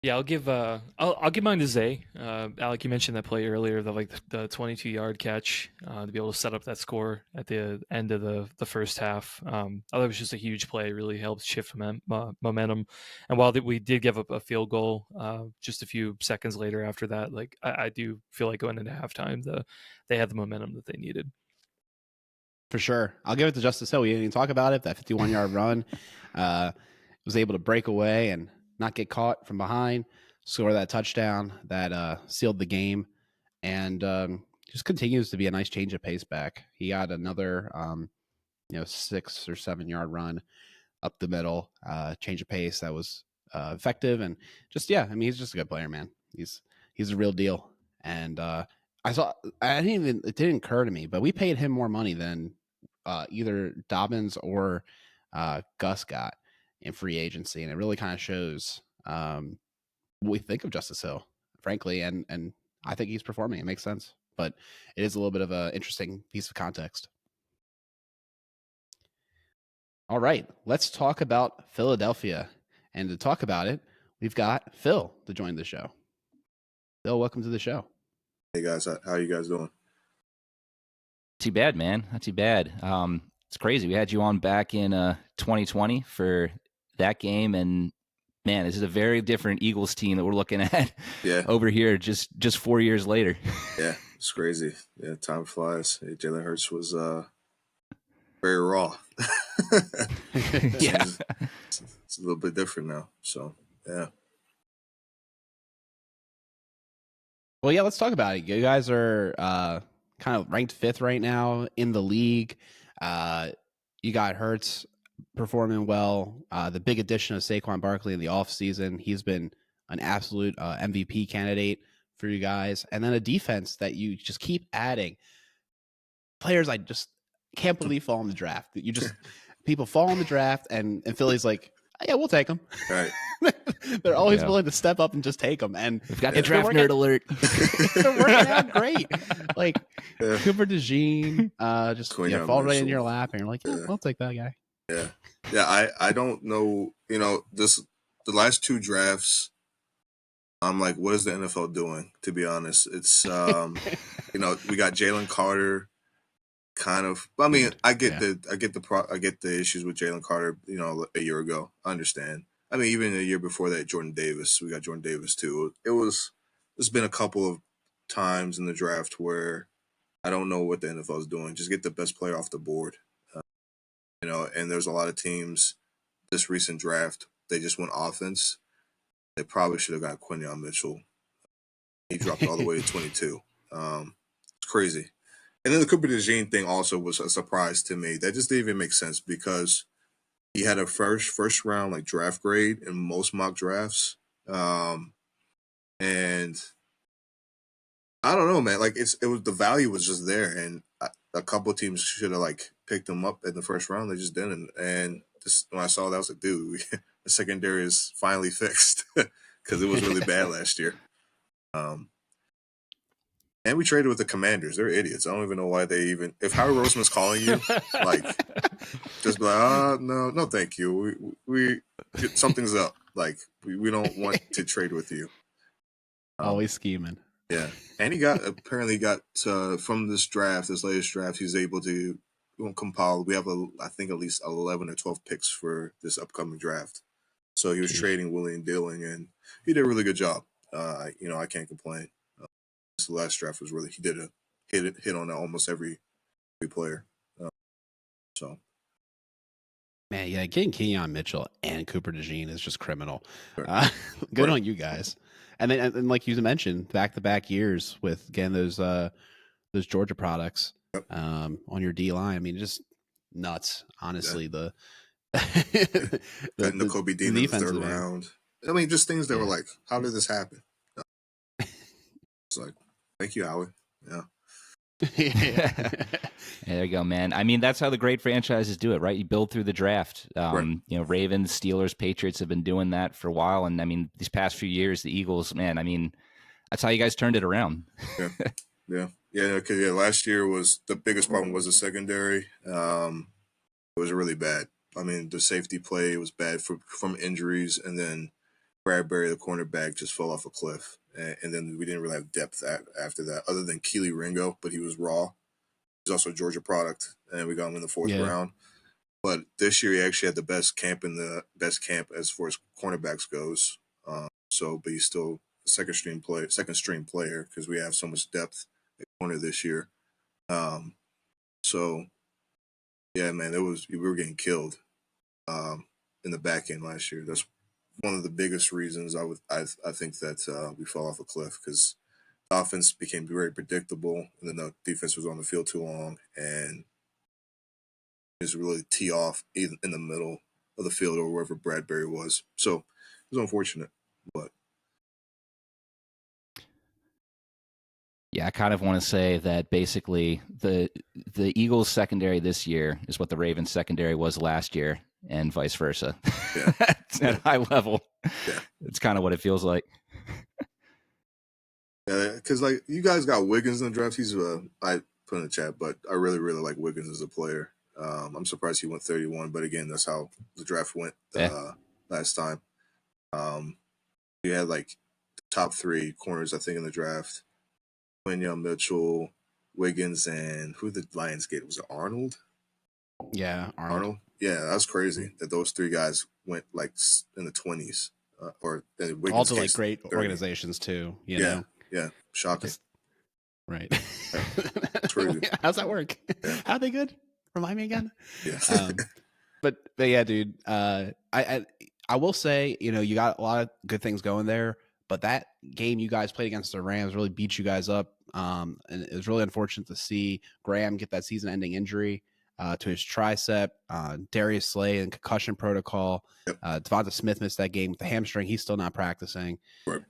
Yeah, I'll give mine to Zay. Alec, you mentioned that play earlier, the 22-yard catch to be able to set up that score at the end of the first half. I thought it was just a huge play. It really helped shift momentum. And while we did give up a field goal just a few seconds later after that, I do feel like going into halftime, they had the momentum that they needed. For sure. I'll give it to Justice Hill. We didn't even talk about it. That 51-yard run was able to break away and not get caught from behind, score that touchdown that sealed the game, and just continues to be a nice change of pace back. He got another 6 or 7 yard run up the middle, change of pace that was effective, and just he's just a good player, man. He's a real deal. And it didn't occur to me, but we paid him more money than either Dobbins or Gus got in free agency, and it really kind of shows what we think of Justice Hill, frankly, and I think he's performing. It makes sense, but it is a little bit of an interesting piece of context. All right, let's talk about Philadelphia, and to talk about it, we've got Phil to join the show. Phil, welcome to the show. Hey guys, how are you guys doing? Too bad, man. Not too bad. It's crazy. We had you on back in 2020 for that game, and man, this is a very different Eagles team that we're looking at Yeah. over here just 4 years later. Yeah, it's crazy. Yeah, time flies. Hey, Jalen Hurts was very raw. Yeah. It's a little bit different now. So yeah. Well, yeah, let's talk about it. You guys are kind of ranked 5th right now in the league. You got Hurts performing well. The big addition of Saquon Barkley in the offseason. He's been an absolute MVP candidate for you guys. And then a defense that you just keep adding. Players I just can't believe fall in the draft. You just people fall in the draft and Philly's like, oh, yeah, we'll take them. Right. They're always willing to step up and just take them. And we've got the draft nerd alert. They're working out great. Like Cooper DeJean, just fall right in your lap, and you're like, yeah, I'll take that guy. Yeah, yeah. I don't know. You know, the last 2 drafts, I'm like, what is the NFL doing? To be honest, it's you know, we got Jalen Carter. Kind of. I mean, I get the issues with Jalen Carter. You know, a year ago, I understand. I mean, even a year before that, Jordan Davis. We got Jordan Davis too. There's been a couple of times in the draft where I don't know what the NFL is doing. Just get the best player off the board. You know, and there's a lot of teams this recent draft. They just went offense. They probably should have got Quinyon Mitchell. He dropped all the way to 22. It's crazy. And then the Cooper DeJean thing also was a surprise to me. That just didn't even make sense because he had a first round like draft grade in most mock drafts. And I don't know, man. Like it was the value was just there, and a couple of teams should have like picked him up in the first round. They just didn't. And just when I saw that, I was like, dude, the secondary is finally fixed because it was really bad last year. And we traded with the Commanders. They're idiots. I don't even know why they even. If Howard Roseman's calling you, like, just be like, no, thank you. We something's up. Like, we don't want to trade with you. Always scheming. Yeah, and he apparently got from this latest draft, he's able to compile. We have I think at least 11 or 12 picks for this upcoming draft. So he was trading, willing and dealing, and he did a really good job. You know, I can't complain. The last draft was really he did a hit on almost every player. So, man, yeah, getting Quinyon Mitchell and Cooper DeJean is just criminal. Right. Good on you guys. And then, and like you mentioned, back-to-back years with again those Georgia products on your D line. I mean, just nuts. Honestly, the Kobe Dean in the 3rd round. I mean, just things that were like, how did this happen? It's like, thank you, Howie. Yeah. There you go, man. I mean, that's how the great franchises do it, right? You build through the draft. Right. You know, Ravens, Steelers, Patriots have been doing that for a while. And I mean, these past few years, the Eagles, man, I mean, that's how you guys turned it around. Yeah. Because last year was the biggest problem was the secondary. It was really bad. I mean, the safety play was bad from injuries, and then Bradbury, the cornerback, just fell off a cliff. And then we didn't really have depth after that, other than Keely Ringo, but he was raw. He's also a Georgia product, and we got him in the 4th round. But this year, he actually had the best camp as far as cornerbacks goes. But he's still a second string player because we have so much depth at corner this year. So yeah, man, we were getting killed in the back end last year. That's one of the biggest reasons I think that we fell off a cliff because the offense became very predictable, and then the defense was on the field too long, and just really tee off in the middle of the field or wherever Bradbury was. So it was unfortunate, but yeah, I kind of want to say that basically the Eagles secondary this year is what the Ravens secondary was last year, and vice versa. Yeah. It's at high level. Yeah. It's kind of what it feels like. Yeah, because like you guys got Wiggins in the draft. He's I put in the chat, but I really like Wiggins as a player. I'm surprised he went 31, but again, that's how the draft went last time. You had like the top 3 corners I think in the draft: Quinyon Mitchell, Wiggins, and who the Lions get? Was it Arnold? Yeah, Arnold. Yeah, that's crazy that those three guys went like in the 20s, or in Wiggins' All to like case, great 30. organizations too. You Yeah, know, yeah, shocking. right. Yeah, it's crazy. How's that work? Yeah. How they good? Remind me again. Yeah. But yeah, dude. I will say, you know, you got a lot of good things going there, but that game you guys played against the Rams really beat you guys up. And it was really unfortunate to see Graham get that season-ending injury to his tricep. Darius Slay in concussion protocol. Yep. Devonta Smith missed that game with the hamstring. He's still not practicing. Right.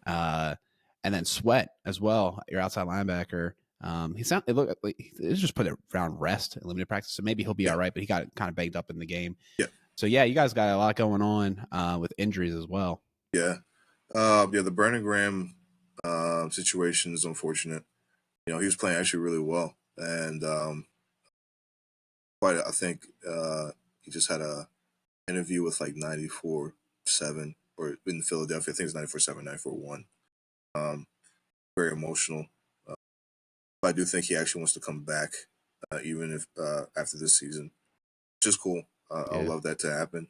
And then Sweat as well, your outside linebacker. It looked like it was just put it around rest and limited practice, so maybe he'll be all right. But he got kind of banged up in the game. Yeah. So yeah, you guys got a lot going on with injuries as well. Yeah. The Brandon Graham situation is unfortunate. You know, he was playing actually really well, and I think he just had a interview with like 94.7 or in Philadelphia. I think it's 94.7, 94.1. Very emotional. But I do think he actually wants to come back, even if after this season, which is cool. I would love that to happen.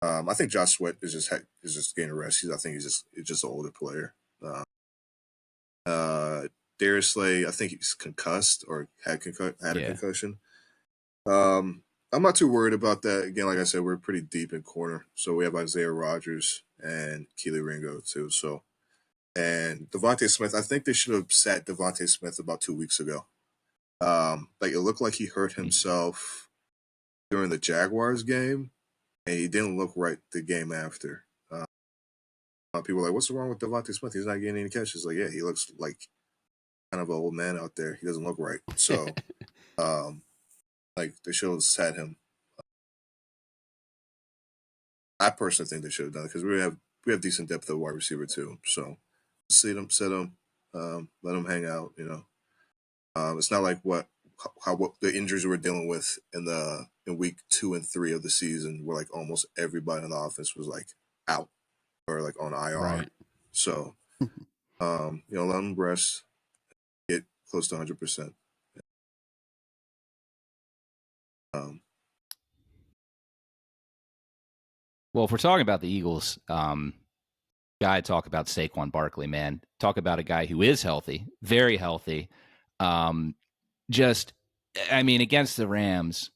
I think Josh Sweat is just getting a rest. I think he's just an older player. Darius Slay, I think he's concussed or had a concussion. I'm not too worried about that. Again, like I said, we're pretty deep in corner. So we have Isaiah Rodgers and Keely Ringo too. So, and Devontae Smith, I think they should have sat Devontae Smith about 2 weeks ago. Like it looked like he hurt himself during the Jaguars game, and he didn't look right the game after. People are like, what's wrong with Devontae Smith? He's not getting any catches. Like, yeah, he looks like kind of an old man out there. He doesn't look right. So, like they should have sat him. I personally think they should have done it because we have decent depth at wide receiver too. So, sit him, let him hang out. You know, it's not like what the injuries we were dealing with in week 2 and 3 of the season, where like almost everybody in the offense was like out or like on IR. Right. So, you know, let him rest, get close to 100%. Well, if we're talking about the Eagles, guy, talk about Saquon Barkley, man. Talk about a guy who is healthy, very healthy. Against the Rams,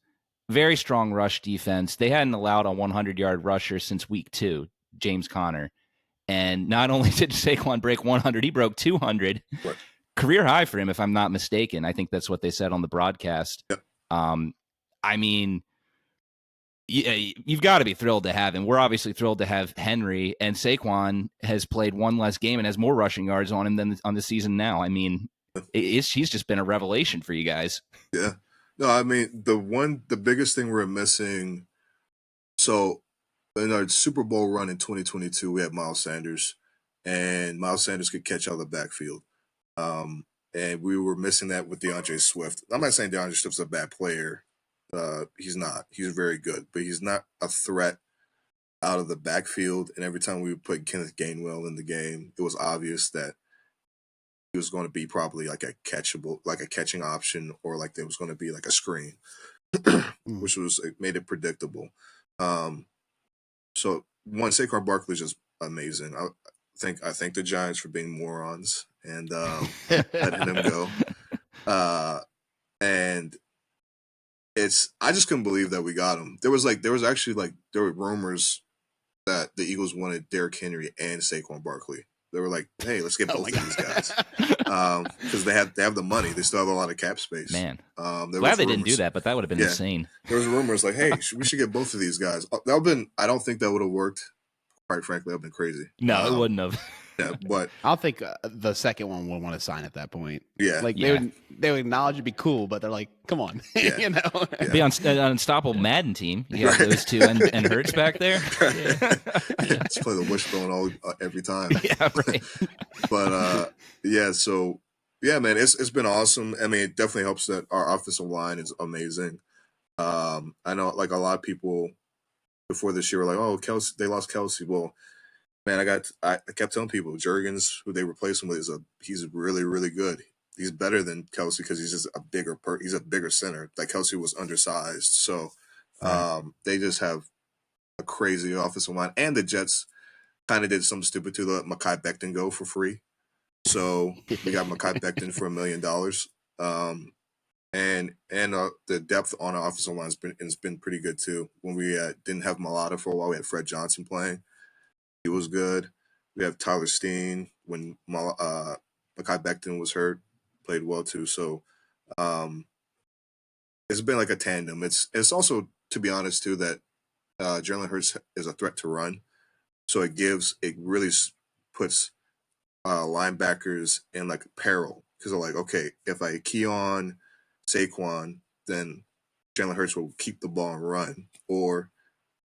very strong rush defense. They hadn't allowed a 100-yard rusher since week 2, James Conner. And not only did Saquon break 100, he broke 200. Right. Career high for him, if I'm not mistaken. I think that's what they said on the broadcast. Yep. You've got to be thrilled to have him. We're obviously thrilled to have Henry, and Saquon has played one less game and has more rushing yards on him than on the season now. I mean, he's just been a revelation for you guys. Yeah. No, I mean, the biggest thing we're missing, so in our Super Bowl run in 2022, we had Miles Sanders, and Miles Sanders could catch out of the backfield. And we were missing that with DeAndre Swift. I'm not saying DeAndre Swift's a bad player. He's not. He's very good, but he's not a threat out of the backfield. And every time we put Kenneth Gainwell in the game, it was obvious that he was going to be probably like a catching option, or like there was going to be like a screen, which made it predictable. So one, Saquon Barkley is just amazing. I thank the Giants for being morons and letting him go. And I just couldn't believe that we got him. There were rumors that the Eagles wanted Derrick Henry and Saquon Barkley. They were like, hey, let's get both of these guys. Because they have the money. They still have a lot of cap space. Man. Glad they didn't do that, but that would have been Yeah. insane. There was rumors like, hey, we should get both of these guys. I don't think that would have worked. Quite frankly, that would have been crazy. No, it wouldn't have. Yeah, but I don't think the second one would want to sign at that point. yeah, Like Yeah. they would acknowledge it'd be cool, but they're like, come on, Yeah. you know. Yeah. Be on an unstoppable Madden team. You got those two and Hurts back there. Let's play the wishbone every time. Yeah, right. But so yeah, man, it's been awesome. I mean, it definitely helps that our offensive line is amazing. I know like a lot of people before this year were like, oh, Kelsey, they lost Kelsey. Well, man, I kept telling people Jurgens, who they replaced him with, he's really, really good. he's better than Kelsey because he's just he's a bigger center. Like Kelsey was undersized, so Right. they just have a crazy offensive line. And the Jets kind of did something stupid to let Mekhi Becton go for free. So we got Mekhi Becton for $1 million. And the depth on our offensive line has been pretty good too. When we didn't have Malata for a while, we had Fred Johnson playing. He was good. We have Tyler Steen when Mekhi Becton was hurt, played well too. So it's been like a tandem. It's also, to be honest too, that Jalen Hurts is a threat to run. So it really puts linebackers in like peril because they're like, okay, if I key on Saquon, then Jalen Hurts will keep the ball and run. Or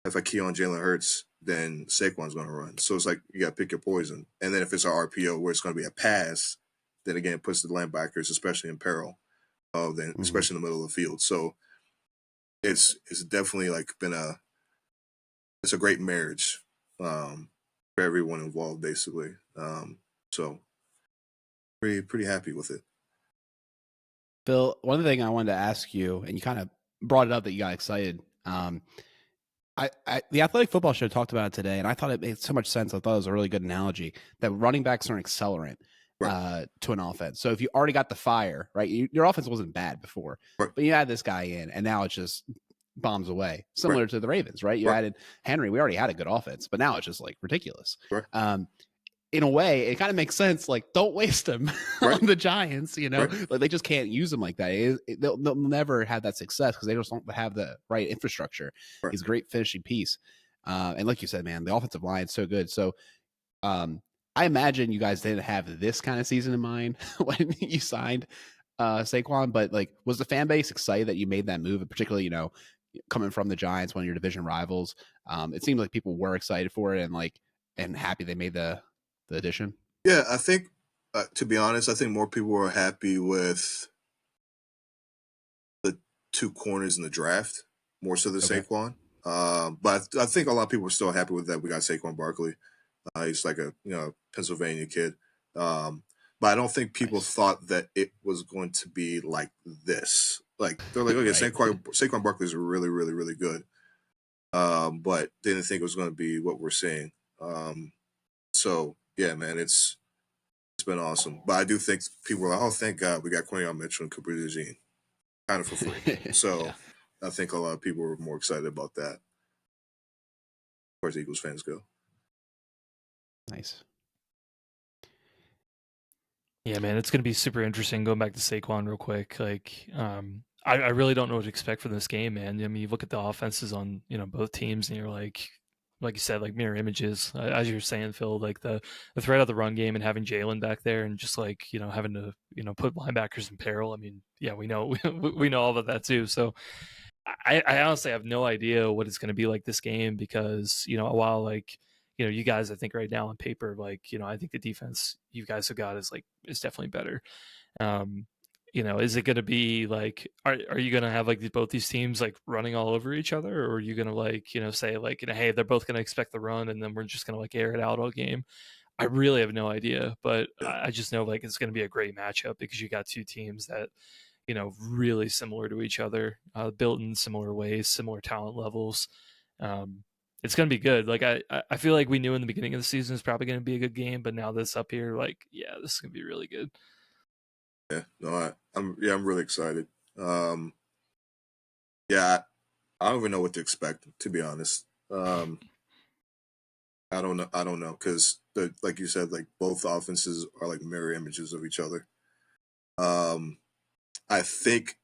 if I key on Jalen Hurts, then Saquon's going to run. So it's like you got to pick your poison. And then if it's an RPO where it's going to be a pass, then again, it puts the linebackers, especially in peril, especially in the middle of the field. So it's definitely like it's a great marriage for everyone involved, basically. So pretty happy with it. Bill, one thing I wanted to ask you, and you kind of brought it up that you got excited. The Athletic Football Show talked about it today, and I thought it made so much sense. I thought it was a really good analogy that running backs are an accelerant to an offense. So if you already got the fire, right, your offense wasn't bad before, but you add this guy in, and now it's just bombs away, similar to the Ravens, right? You added Henry. We already had a good offense, but now it's just like ridiculous. In a way, it kind of makes sense. Like, don't waste him on the Giants, like they just can't use him like that. They'll never have that success because they just don't have the right infrastructure. He's a great finishing piece. And like you said, man, the offensive line is so good. So I imagine you guys didn't have this kind of season in mind when you signed Saquon, but like, was the fan base excited that you made that move? And particularly, coming from the Giants, one of your division rivals, it seemed like people were excited for it and happy they made the addition. Yeah, I think, to be honest, I think more people were happy with the two corners in the draft, more so than Saquon. But I think a lot of people were still happy with that. We got Saquon Barkley. He's like a Pennsylvania kid. But I don't think people thought that it was going to be like this. Like, they're like, okay, Saquon Barkley is really, really, really good. But they didn't think it was going to be what we're seeing. So yeah, man, it's been awesome. But I do think people are like, oh, thank God we got Quinion Mitchell and Cooper DeJean kind of for free. So I think a lot of people were more excited about that as far as Eagles fans go. Nice. Yeah, man, it's going to be super interesting. Going back to Saquon real quick, like, I really don't know what to expect from this game, man. I mean, you look at the offenses on, both teams, and you're like you said, like mirror images, as you were saying, Phil, like the threat of the run game and having Jalen back there and just like, having to, put linebackers in peril. I mean, yeah, we know, we know all about that too. So I honestly have no idea what it's going to be like this game because, while like, you guys, I think right now on paper, like, I think the defense you guys have got is definitely better. Is it going to be like, are you going to have like both these teams like running all over each other, or are you going to like, say like, hey, they're both going to expect the run and then we're just going to like air it out all game? I really have no idea, but I just know like it's going to be a great matchup because you got two teams that, really similar to each other, built in similar ways, similar talent levels. It's going to be good. Like I feel like we knew in the beginning of the season it's probably going to be a good game, but now this up here, like, yeah, this is going to be really good. Yeah, no, I'm really excited. Yeah, I don't even know what to expect, to be honest. I don't know because like you said, like both offenses are like mirror images of each other. I think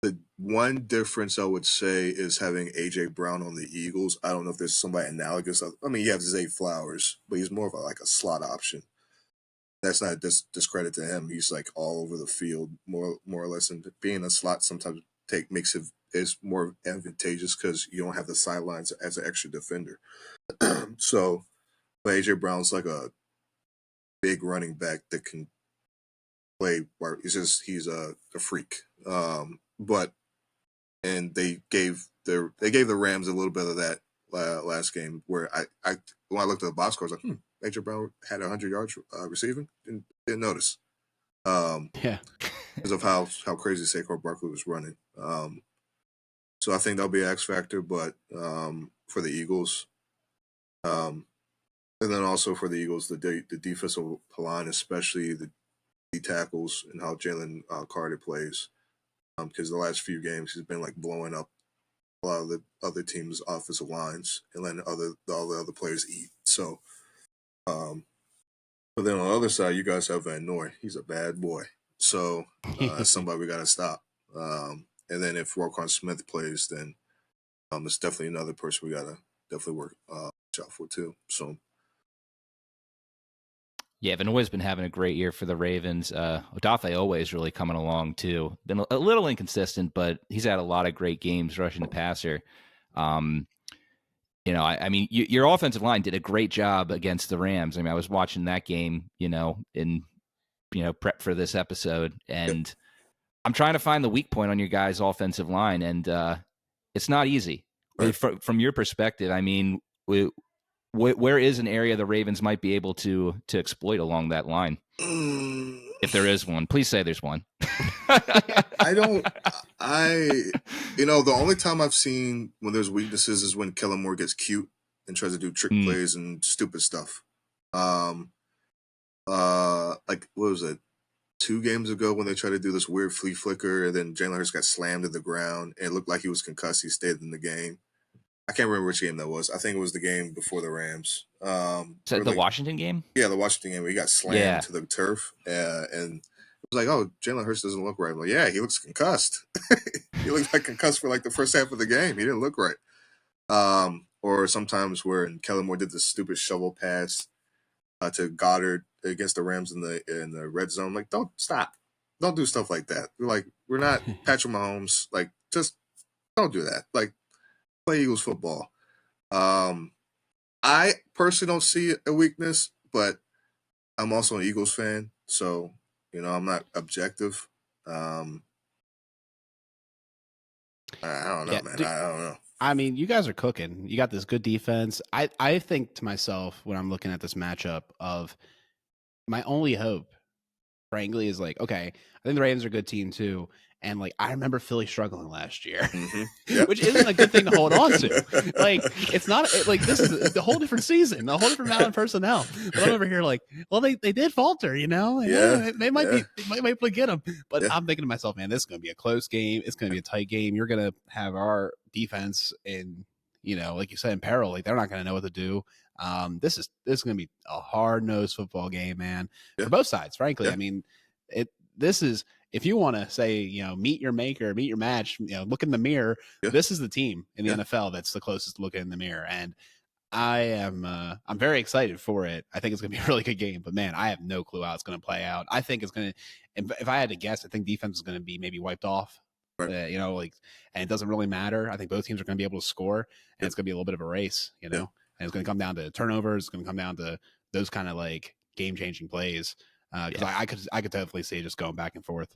the one difference I would say is having AJ Brown on the Eagles. I don't know if there's somebody analogous. I mean, you have Zay Flowers, but he's more of a slot option. That's not a discredit to him. He's like all over the field, more or less. And being a slot sometimes makes it is more advantageous because you don't have the sidelines as an extra defender. So, but AJ Brown's like a big running back that can play. Where he's a freak. And they gave the Rams a little bit of that last game where I when I looked at the box score, I was like, AJ Brown had 100 yards receiving. Didn't notice. Yeah. because of how crazy Saquon Barkley was running. So I think that'll be an X factor, but for the Eagles, um, and then also for the Eagles, the defensive line, especially the D tackles and how Jalen Carter plays, because the last few games he's been like blowing up a lot of the other teams' offensive lines and letting all the other players eat. So, but then on the other side, you guys have Van Noy. He's a bad boy. So that's somebody we got to stop. And then if Roquan Smith plays, then it's definitely another person we got to definitely watch out for too. So Yeah, Van Noy's been having a great year for the Ravens. Odafe always really coming along too. Been a little inconsistent, but he's had a lot of great games rushing the passer. I mean, your offensive line did a great job against the Rams. I mean, I was watching that game, in prep for this episode, and I'm trying to find the weak point on your guys' offensive line, and it's not easy. Right. From your perspective, I mean, where is an area the Ravens might be able to exploit along that line? If there is one, please say there's one. The only time I've seen when there's weaknesses is when Kellen Moore gets cute and tries to do trick plays and stupid stuff. Like what was it? 2 games ago when they tried to do this weird flea flicker and then Jalen Hurts got slammed to the ground and it looked like he was concussed. He stayed in the game. I can't remember which game that was. I think it was the game before the Rams. Is that the Washington game? Yeah, the Washington game where he got slammed to the turf. And it was like, oh, Jalen Hurts doesn't look right. I'm like, yeah, he looks concussed. He looked like concussed for like the first half of the game. He didn't look right. Or sometimes where Kellen Moore did the stupid shovel pass to Goddard against the Rams in the red zone. Like, don't stop. Don't do stuff like that. We're not Patrick Mahomes. Like, just don't do that. Like, play Eagles football. I personally don't see a weakness, but I'm also an Eagles fan, so I'm not objective. I don't know, man. I don't know. I mean, you guys are cooking. You got this good defense. I think to myself when I'm looking at this matchup of my only hope, frankly, is like, okay, I think the Ravens are a good team too. And like I remember Philly struggling last year, Yep. which isn't a good thing to hold on to. Like it's not like this is a whole different season, a whole different amount of personnel. But I'm over here like, well, they did falter, Yeah. They might be able to get them. But I'm thinking to myself, man, this is going to be a close game. It's going to be a tight game. You're going to have our defense in, like you said, in peril. Like they're not going to know what to do. This is going to be a hard-nosed football game, man, for both sides. Frankly, I mean, this is. If you want to say, meet your maker, meet your match, look in the mirror, this is the team in the NFL that's the closest to looking in the mirror. And I'm very excited for it. I think it's going to be a really good game, but man, I have no clue how it's going to play out. I think it's going to, if I had to guess, I think defense is going to be maybe wiped off, and it doesn't really matter. I think both teams are going to be able to score and it's going to be a little bit of a race, and it's going to come down to turnovers. It's going to come down to those kind of like game changing plays. Because I could definitely see it just going back and forth.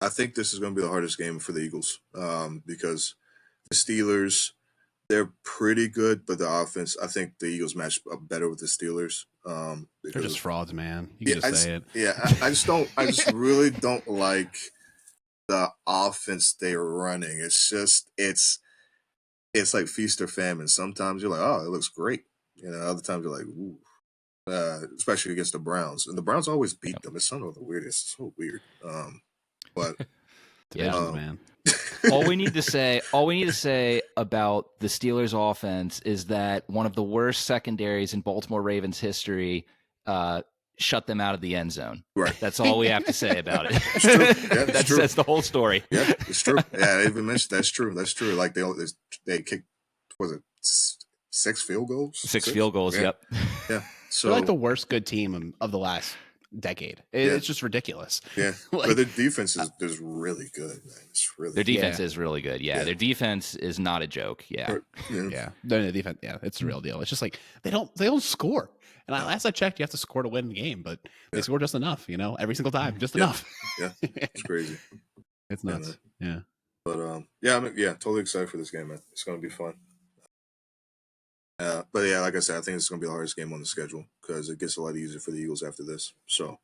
I think this is going to be the hardest game for the Eagles because the Steelers, they're pretty good, but the offense, I think the Eagles match up better with the Steelers. They're just frauds, man. You can just say it. Yeah, I just really don't like the offense they're running. It's just it's like feast or famine. Sometimes you're like, oh, it looks great. Other times you're like, ooh. Especially against the Browns, and the Browns always beat them. It's some of the weirdest. It's so weird. But man. all we need to say about the Steelers' offense is that one of the worst secondaries in Baltimore Ravens history shut them out of the end zone. Right. That's all we have to say about it. It's true. Yeah, it's true. That's the whole story. Yeah, it's true. Yeah, I even mentioned that's true. That's true. Like they kicked, was it 6 field goals? 6 field goals. Yeah. Yep. Yeah. So they're like the worst good team of the last decade. It's just ridiculous. Yeah. But their defense is really good, man. It's really their defense is really good. Yeah. Their defense is not a joke. Yeah. Yeah. No, defense. Yeah, it's the real deal. It's just like they don't score. And last I checked, you have to score to win the game, but they score just enough. Every single time, just enough. Yeah. It's crazy. It's nuts. Yeah. But totally excited for this game, man. It's gonna be fun. But yeah, like I said, I think it's going to be the hardest game on the schedule because it gets a lot easier for the Eagles after this. So,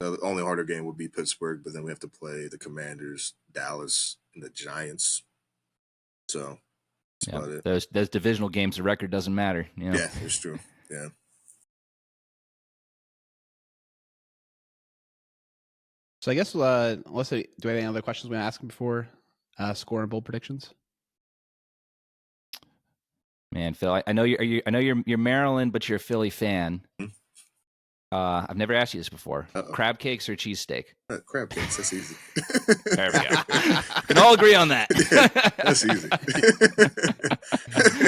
The only harder game would be Pittsburgh, but then we have to play the Commanders, Dallas, and the Giants. So that's about it. Those divisional games, the record doesn't matter. You know? Yeah, it's true. Yeah. So I guess let's say, do we have any other questions we want to ask him before score and bold predictions? Man, Phil, I know you're Maryland, but you're a Philly fan. Mm-hmm. I've never asked you this before. Uh-oh. Crab cakes or cheesesteak? Crab cakes, that's easy. There we go. We can all agree on that. Yeah, that's easy.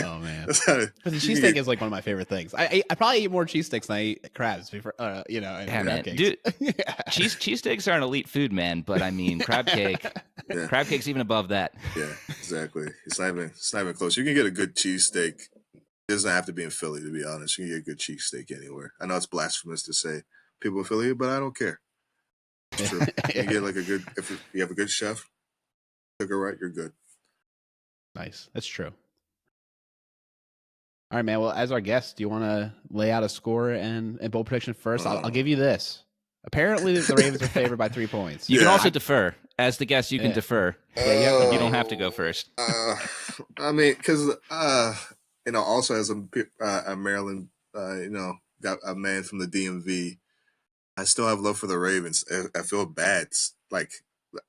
Oh man, but the cheesesteak is like one of my favorite things. I probably eat more cheesesteaks than I eat crabs before, and Yeah, crab man. cakes. Dude, Yeah. cheesesteaks are an elite food, man. But I mean, crab cake's even above that. Yeah, exactly. It's not even close. You can get a good cheesesteak. It doesn't have to be in Philly, to be honest. You can get a good cheesesteak anywhere. I know it's blasphemous to say people in Philly, but I don't care. It's true. You get like if you have a good chef, cook it right, you're good. Nice. That's true. All right, man. Well, as our guest, do you want to lay out a score and bold prediction first? I'll give you this. Apparently, the Ravens are favored by 3 points. You can also defer. As the guest, you can defer. Yeah, you don't have to go first. I mean, because also as a Maryland, got a man from the DMV, I still have love for the Ravens. I feel bad, like,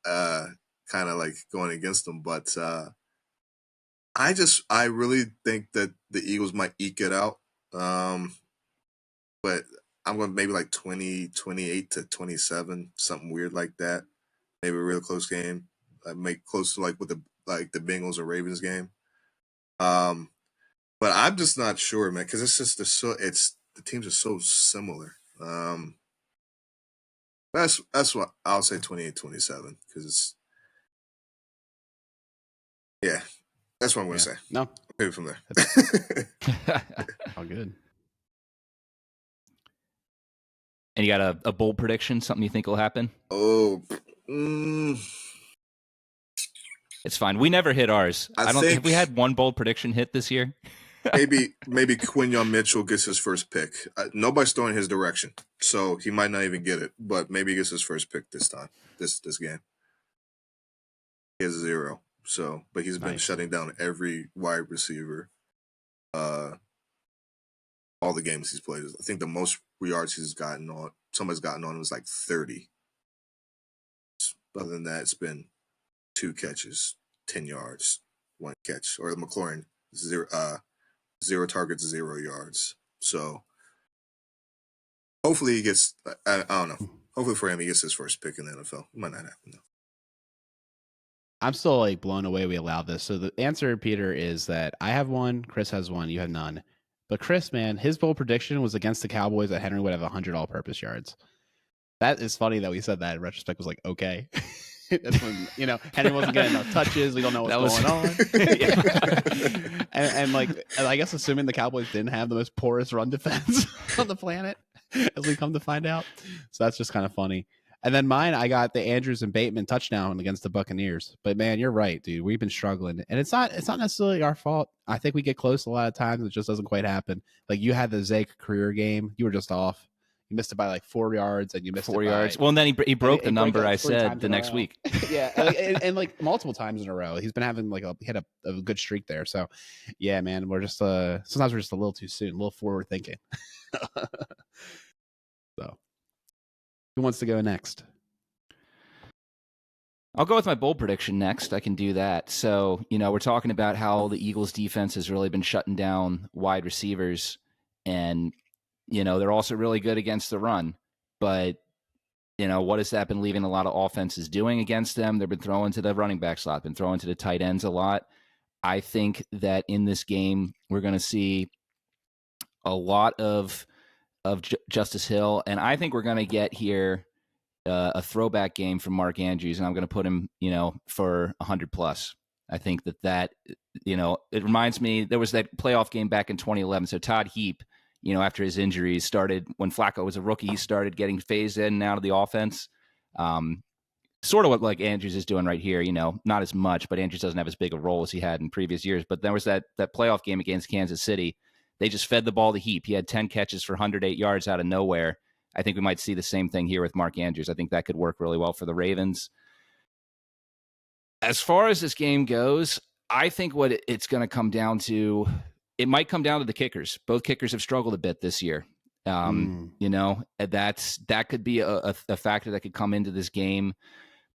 kind of like going against them, but I really think that the Eagles might eke it out. But I'm going maybe like 28 to 27, something weird like that. Maybe a real close game. Make close to like with the Bengals or Ravens game. But I'm just not sure, man, because it's just the teams are so similar. That's what I'll say 28-27 because it's that's what I'm going to say. No, maybe from there. All good. And you got a bold prediction, something you think will happen? Oh, it's fine. We never hit ours. I think have we had one bold prediction hit this year? maybe Quinyon Mitchell gets his first pick. Nobody's throwing his direction, so he might not even get it. But maybe he gets his first pick this time. This game. He has 0. So, but he's been shutting down every wide receiver. All the games he's played. I think the most yards somebody's gotten on was like 30. Other than that, it's been 2 catches, 10 yards, 1 catch. Or McLaurin, 0 targets, 0 yards. So hopefully he gets. I don't know. Hopefully for him, he gets his first pick in the NFL. It might not happen though. I'm still like blown away we allowed this. So the answer, Peter, is that I have 1, Chris has 1, you have none. But Chris, man, his bold prediction was against the Cowboys that Henry would have 100 all-purpose yards. That is funny that we said that in retrospect was like, okay. That's when, Henry wasn't getting enough touches. We don't know what's going on. and I guess assuming the Cowboys didn't have the most porous run defense on the planet, as we come to find out. So that's just kind of funny. And then mine, I got the Andrews and Bateman touchdown against the Buccaneers. But man, you're right, dude. We've been struggling, and it's not necessarily our fault. I think we get close a lot of times. It just doesn't quite happen. Like you had the Zake career game. You were just off. You missed it by like 4 yards, and you missed 4 yards. Well, and then he broke the number I said the next week. Yeah, and like multiple times in a row. He's been having he had a good streak there. So, yeah, man, we're just sometimes we're just a little too soon, a little forward thinking. So, who wants to go next? I'll go with my bold prediction next. I can do that. So, we're talking about how the Eagles defense has really been shutting down wide receivers, and they're also really good against the run. But, what has that been leaving a lot of offenses doing against them? They've been throwing to the running back slot, been throwing to the tight ends a lot. I think that in this game, we're going to see a lot of Justice Hill, and I think we're going to get here a throwback game from Mark Andrews, and I'm going to put him, for 100+. I think that it reminds me, there was that playoff game back in 2011. So Todd Heap, after his injuries started, when Flacco was a rookie, he started getting phased in and out of the offense. Sort of what like Andrews is doing right here, not as much, but Andrews doesn't have as big a role as he had in previous years. But there was that playoff game against Kansas City. They just fed the ball to Heap. He had 10 catches for 108 yards out of nowhere. I think we might see the same thing here with Mark Andrews. I think that could work really well for the Ravens. As far as this game goes, I think what it's going to come down to, it might come down to the kickers. Both kickers have struggled a bit this year. You know, that could be a factor that could come into this game.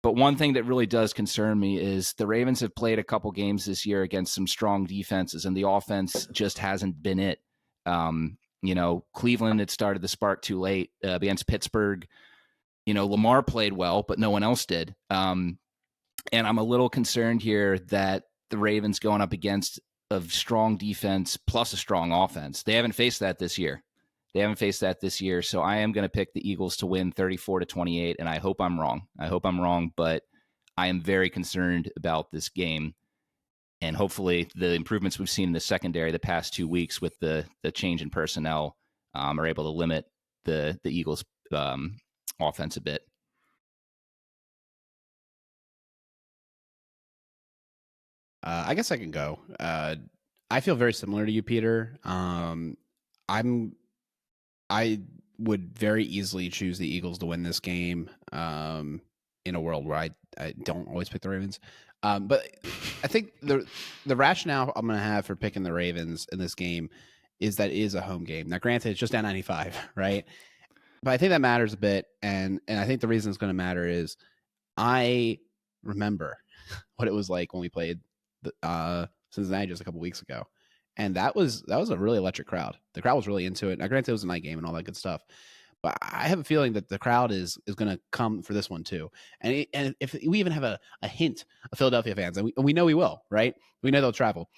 But one thing that really does concern me is the Ravens have played a couple games this year against some strong defenses, and the offense just hasn't been it. You know, Cleveland had started the spark too late against Pittsburgh. You know, Lamar played well, but no one else did. And I'm a little concerned here that the Ravens going up against a strong defense plus a strong offense. They haven't faced that this year. So I am going to pick the Eagles to win 34-28, and I hope I'm wrong. But I am very concerned about this game. And hopefully the improvements we've seen in the secondary the past 2 weeks with the change in personnel are able to limit the Eagles' offense a bit. I guess I can go. I feel very similar to you, Peter. I would very easily choose the Eagles to win this game in a world where I don't always pick the Ravens. But I think the rationale I'm going to have for picking the Ravens in this game is that it is a home game. Now, granted, it's just down 95, right? But I think that matters a bit. And I think the reason it's going to matter is I remember what it was like when we played Cincinnati just a couple weeks ago. And that was a really electric crowd. The crowd was really into it. Now, granted, it was a night game and all that good stuff. But I have a feeling that the crowd is going to come for this one too. And if we even have a hint of Philadelphia fans, and we know we will, right? We know they'll travel.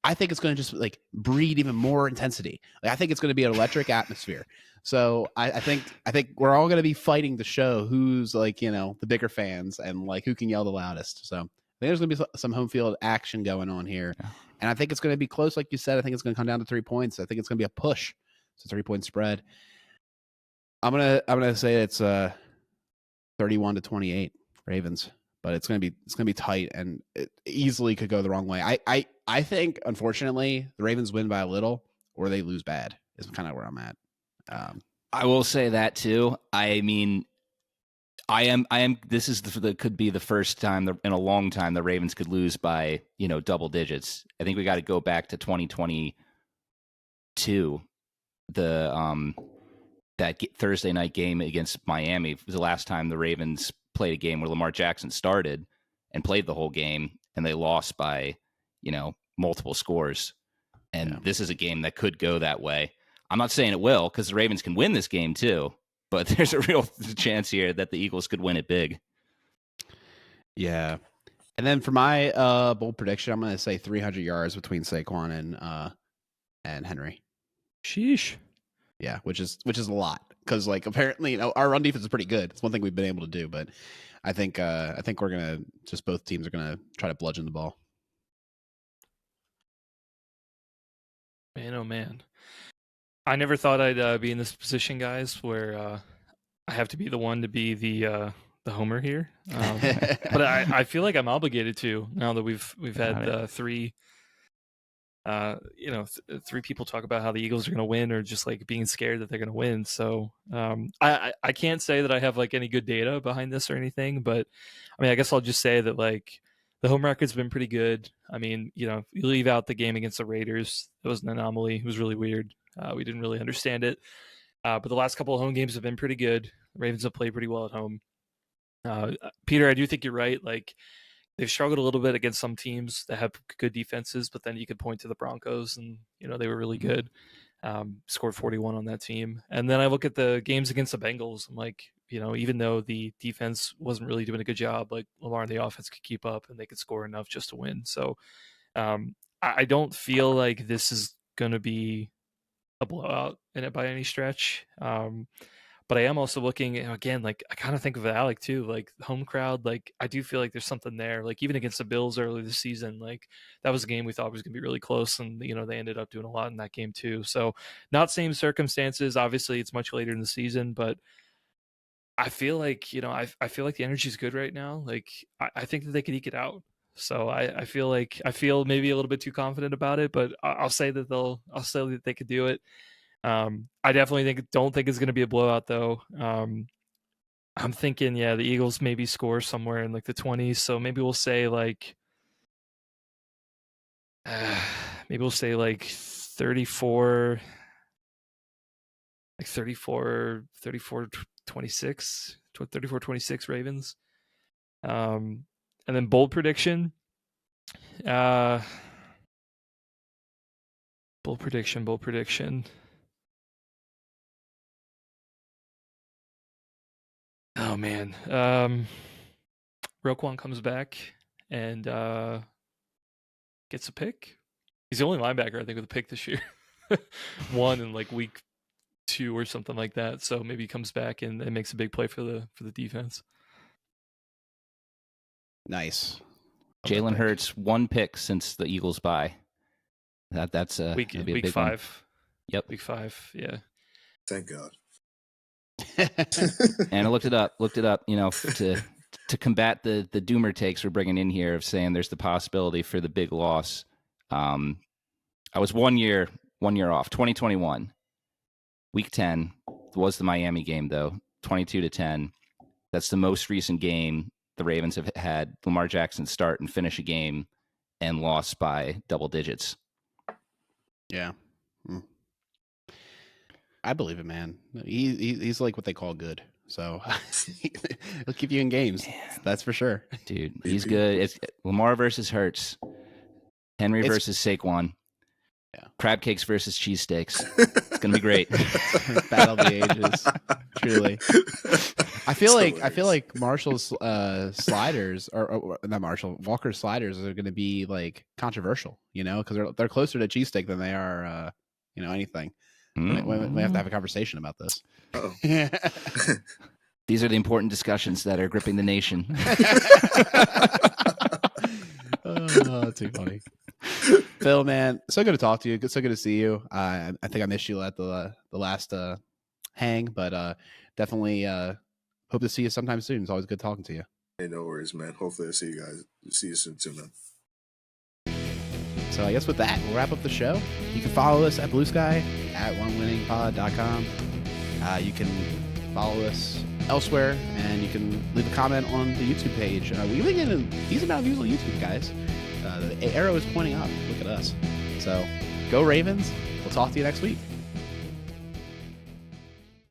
I think it's going to just like breed even more intensity. Like, I think it's going to be an electric atmosphere. So I think we're all going to be fighting to show who's like, you know, the bigger fans and like who can yell the loudest. So I think there's going to be some home field action going on here. Yeah. And I think it's going to be close. Like you said, I think it's going to come down to 3 points. I think it's going to be a push. It's a 3-point spread. I'm gonna say it's 31-28 Ravens, but it's gonna be tight and it easily could go the wrong way. I think unfortunately the Ravens win by a little or they lose bad is kind of where I'm at. I will say that too. I mean, I am. This is could be the first time in a long time the Ravens could lose by double digits. I think we got to go back to 2022. That Thursday night game against Miami was the last time the Ravens played a game where Lamar Jackson started and played the whole game, and they lost by, multiple scores. And This is a game that could go that way. I'm not saying it will, because the Ravens can win this game too, but there's a real chance here that the Eagles could win it big. Yeah. And then for my bold prediction, I'm going to say 300 yards between Saquon and Henry. Sheesh. Yeah, which is a lot because like apparently our run defense is pretty good. It's one thing we've been able to do, but I think we're gonna just both teams are gonna try to bludgeon the ball. Man, oh man, I never thought I'd be in this position, guys, where I have to be the one to be the homer here. But I feel like I'm obligated to now that we've had three. Three people talk about how the Eagles are going to win or just like being scared that they're going to win. So I can't say that I have like any good data behind this or anything, but I mean, I guess I'll just say that like the home record's been pretty good. I mean, you leave out the game against the Raiders. It was an anomaly. It was really weird. We didn't really understand it. But the last couple of home games have been pretty good. The Ravens have played pretty well at home. Peter, I do think you're right. Like, they've struggled a little bit against some teams that have good defenses, but then you could point to the Broncos and, they were really good. Scored 41 on that team. And then I look at the games against the Bengals. I'm like, even though the defense wasn't really doing a good job, like Lamar and the offense could keep up and they could score enough just to win. So I don't feel like this is going to be a blowout in it by any stretch. But I am also looking, again, like I kind of think of Alec too, like home crowd. Like I do feel like there's something there. Like even against the Bills early this season, like that was a game we thought was going to be really close, and they ended up doing a lot in that game too. So not same circumstances. Obviously, it's much later in the season, but I feel like I feel like the energy is good right now. Like I think that they could eke it out. So I feel maybe a little bit too confident about it, but I'll say that they could do it. I definitely don't think it's going to be a blowout though. I'm thinking, the Eagles maybe score somewhere in like the 20s. So maybe we'll say like, 34, 26, 34-26 Ravens. And then bold prediction. Bold prediction. Oh man. Roquan comes back and gets a pick. He's the only linebacker I think with a pick this year. One in like week 2 or something like that. So maybe he comes back and makes a big play for the defense. Nice. Jalen Hurts 1 pick since the Eagles bye. That's week that'd be a week big 5. One. Yep. Week 5. Yeah. Thank God. And I looked it up, to combat the doomer takes we're bringing in here of saying there's the possibility for the big loss. I was 1 year off. 2021, week 10 was the Miami game though, 22-10. That's the most recent game the Ravens have had Lamar Jackson start and finish a game and lost by double digits. Yeah. I believe it, man. He's like what they call good. So he'll keep you in games. That's for sure. Dude, he's good. It's Lamar versus Hurts. Henry versus Saquon. Yeah. Crab cakes versus cheesesteaks. It's going to be great. Battle of the ages. Truly. I feel like Marshall's sliders or not Marshall, Walker's sliders are going to be like controversial, because they're closer to cheesesteak than they are anything. We have to have a conversation about this. Oh. These are the important discussions that are gripping the nation. Oh, too funny. Phil, man, so good to talk to you. So good to see you. I think I missed you at the last hang, but definitely hope to see you sometime soon. It's always good talking to you. Hey, no worries, man. Hopefully I see you guys. See you soon too, man. So I guess with that, we'll wrap up the show. You can follow us at Blue Sky, at onewinningpod.com. You can follow us elsewhere, and you can leave a comment on the YouTube page. We've been getting a decent amount of views on YouTube, guys. The arrow is pointing up. Look at us. So go Ravens. We'll talk to you next week.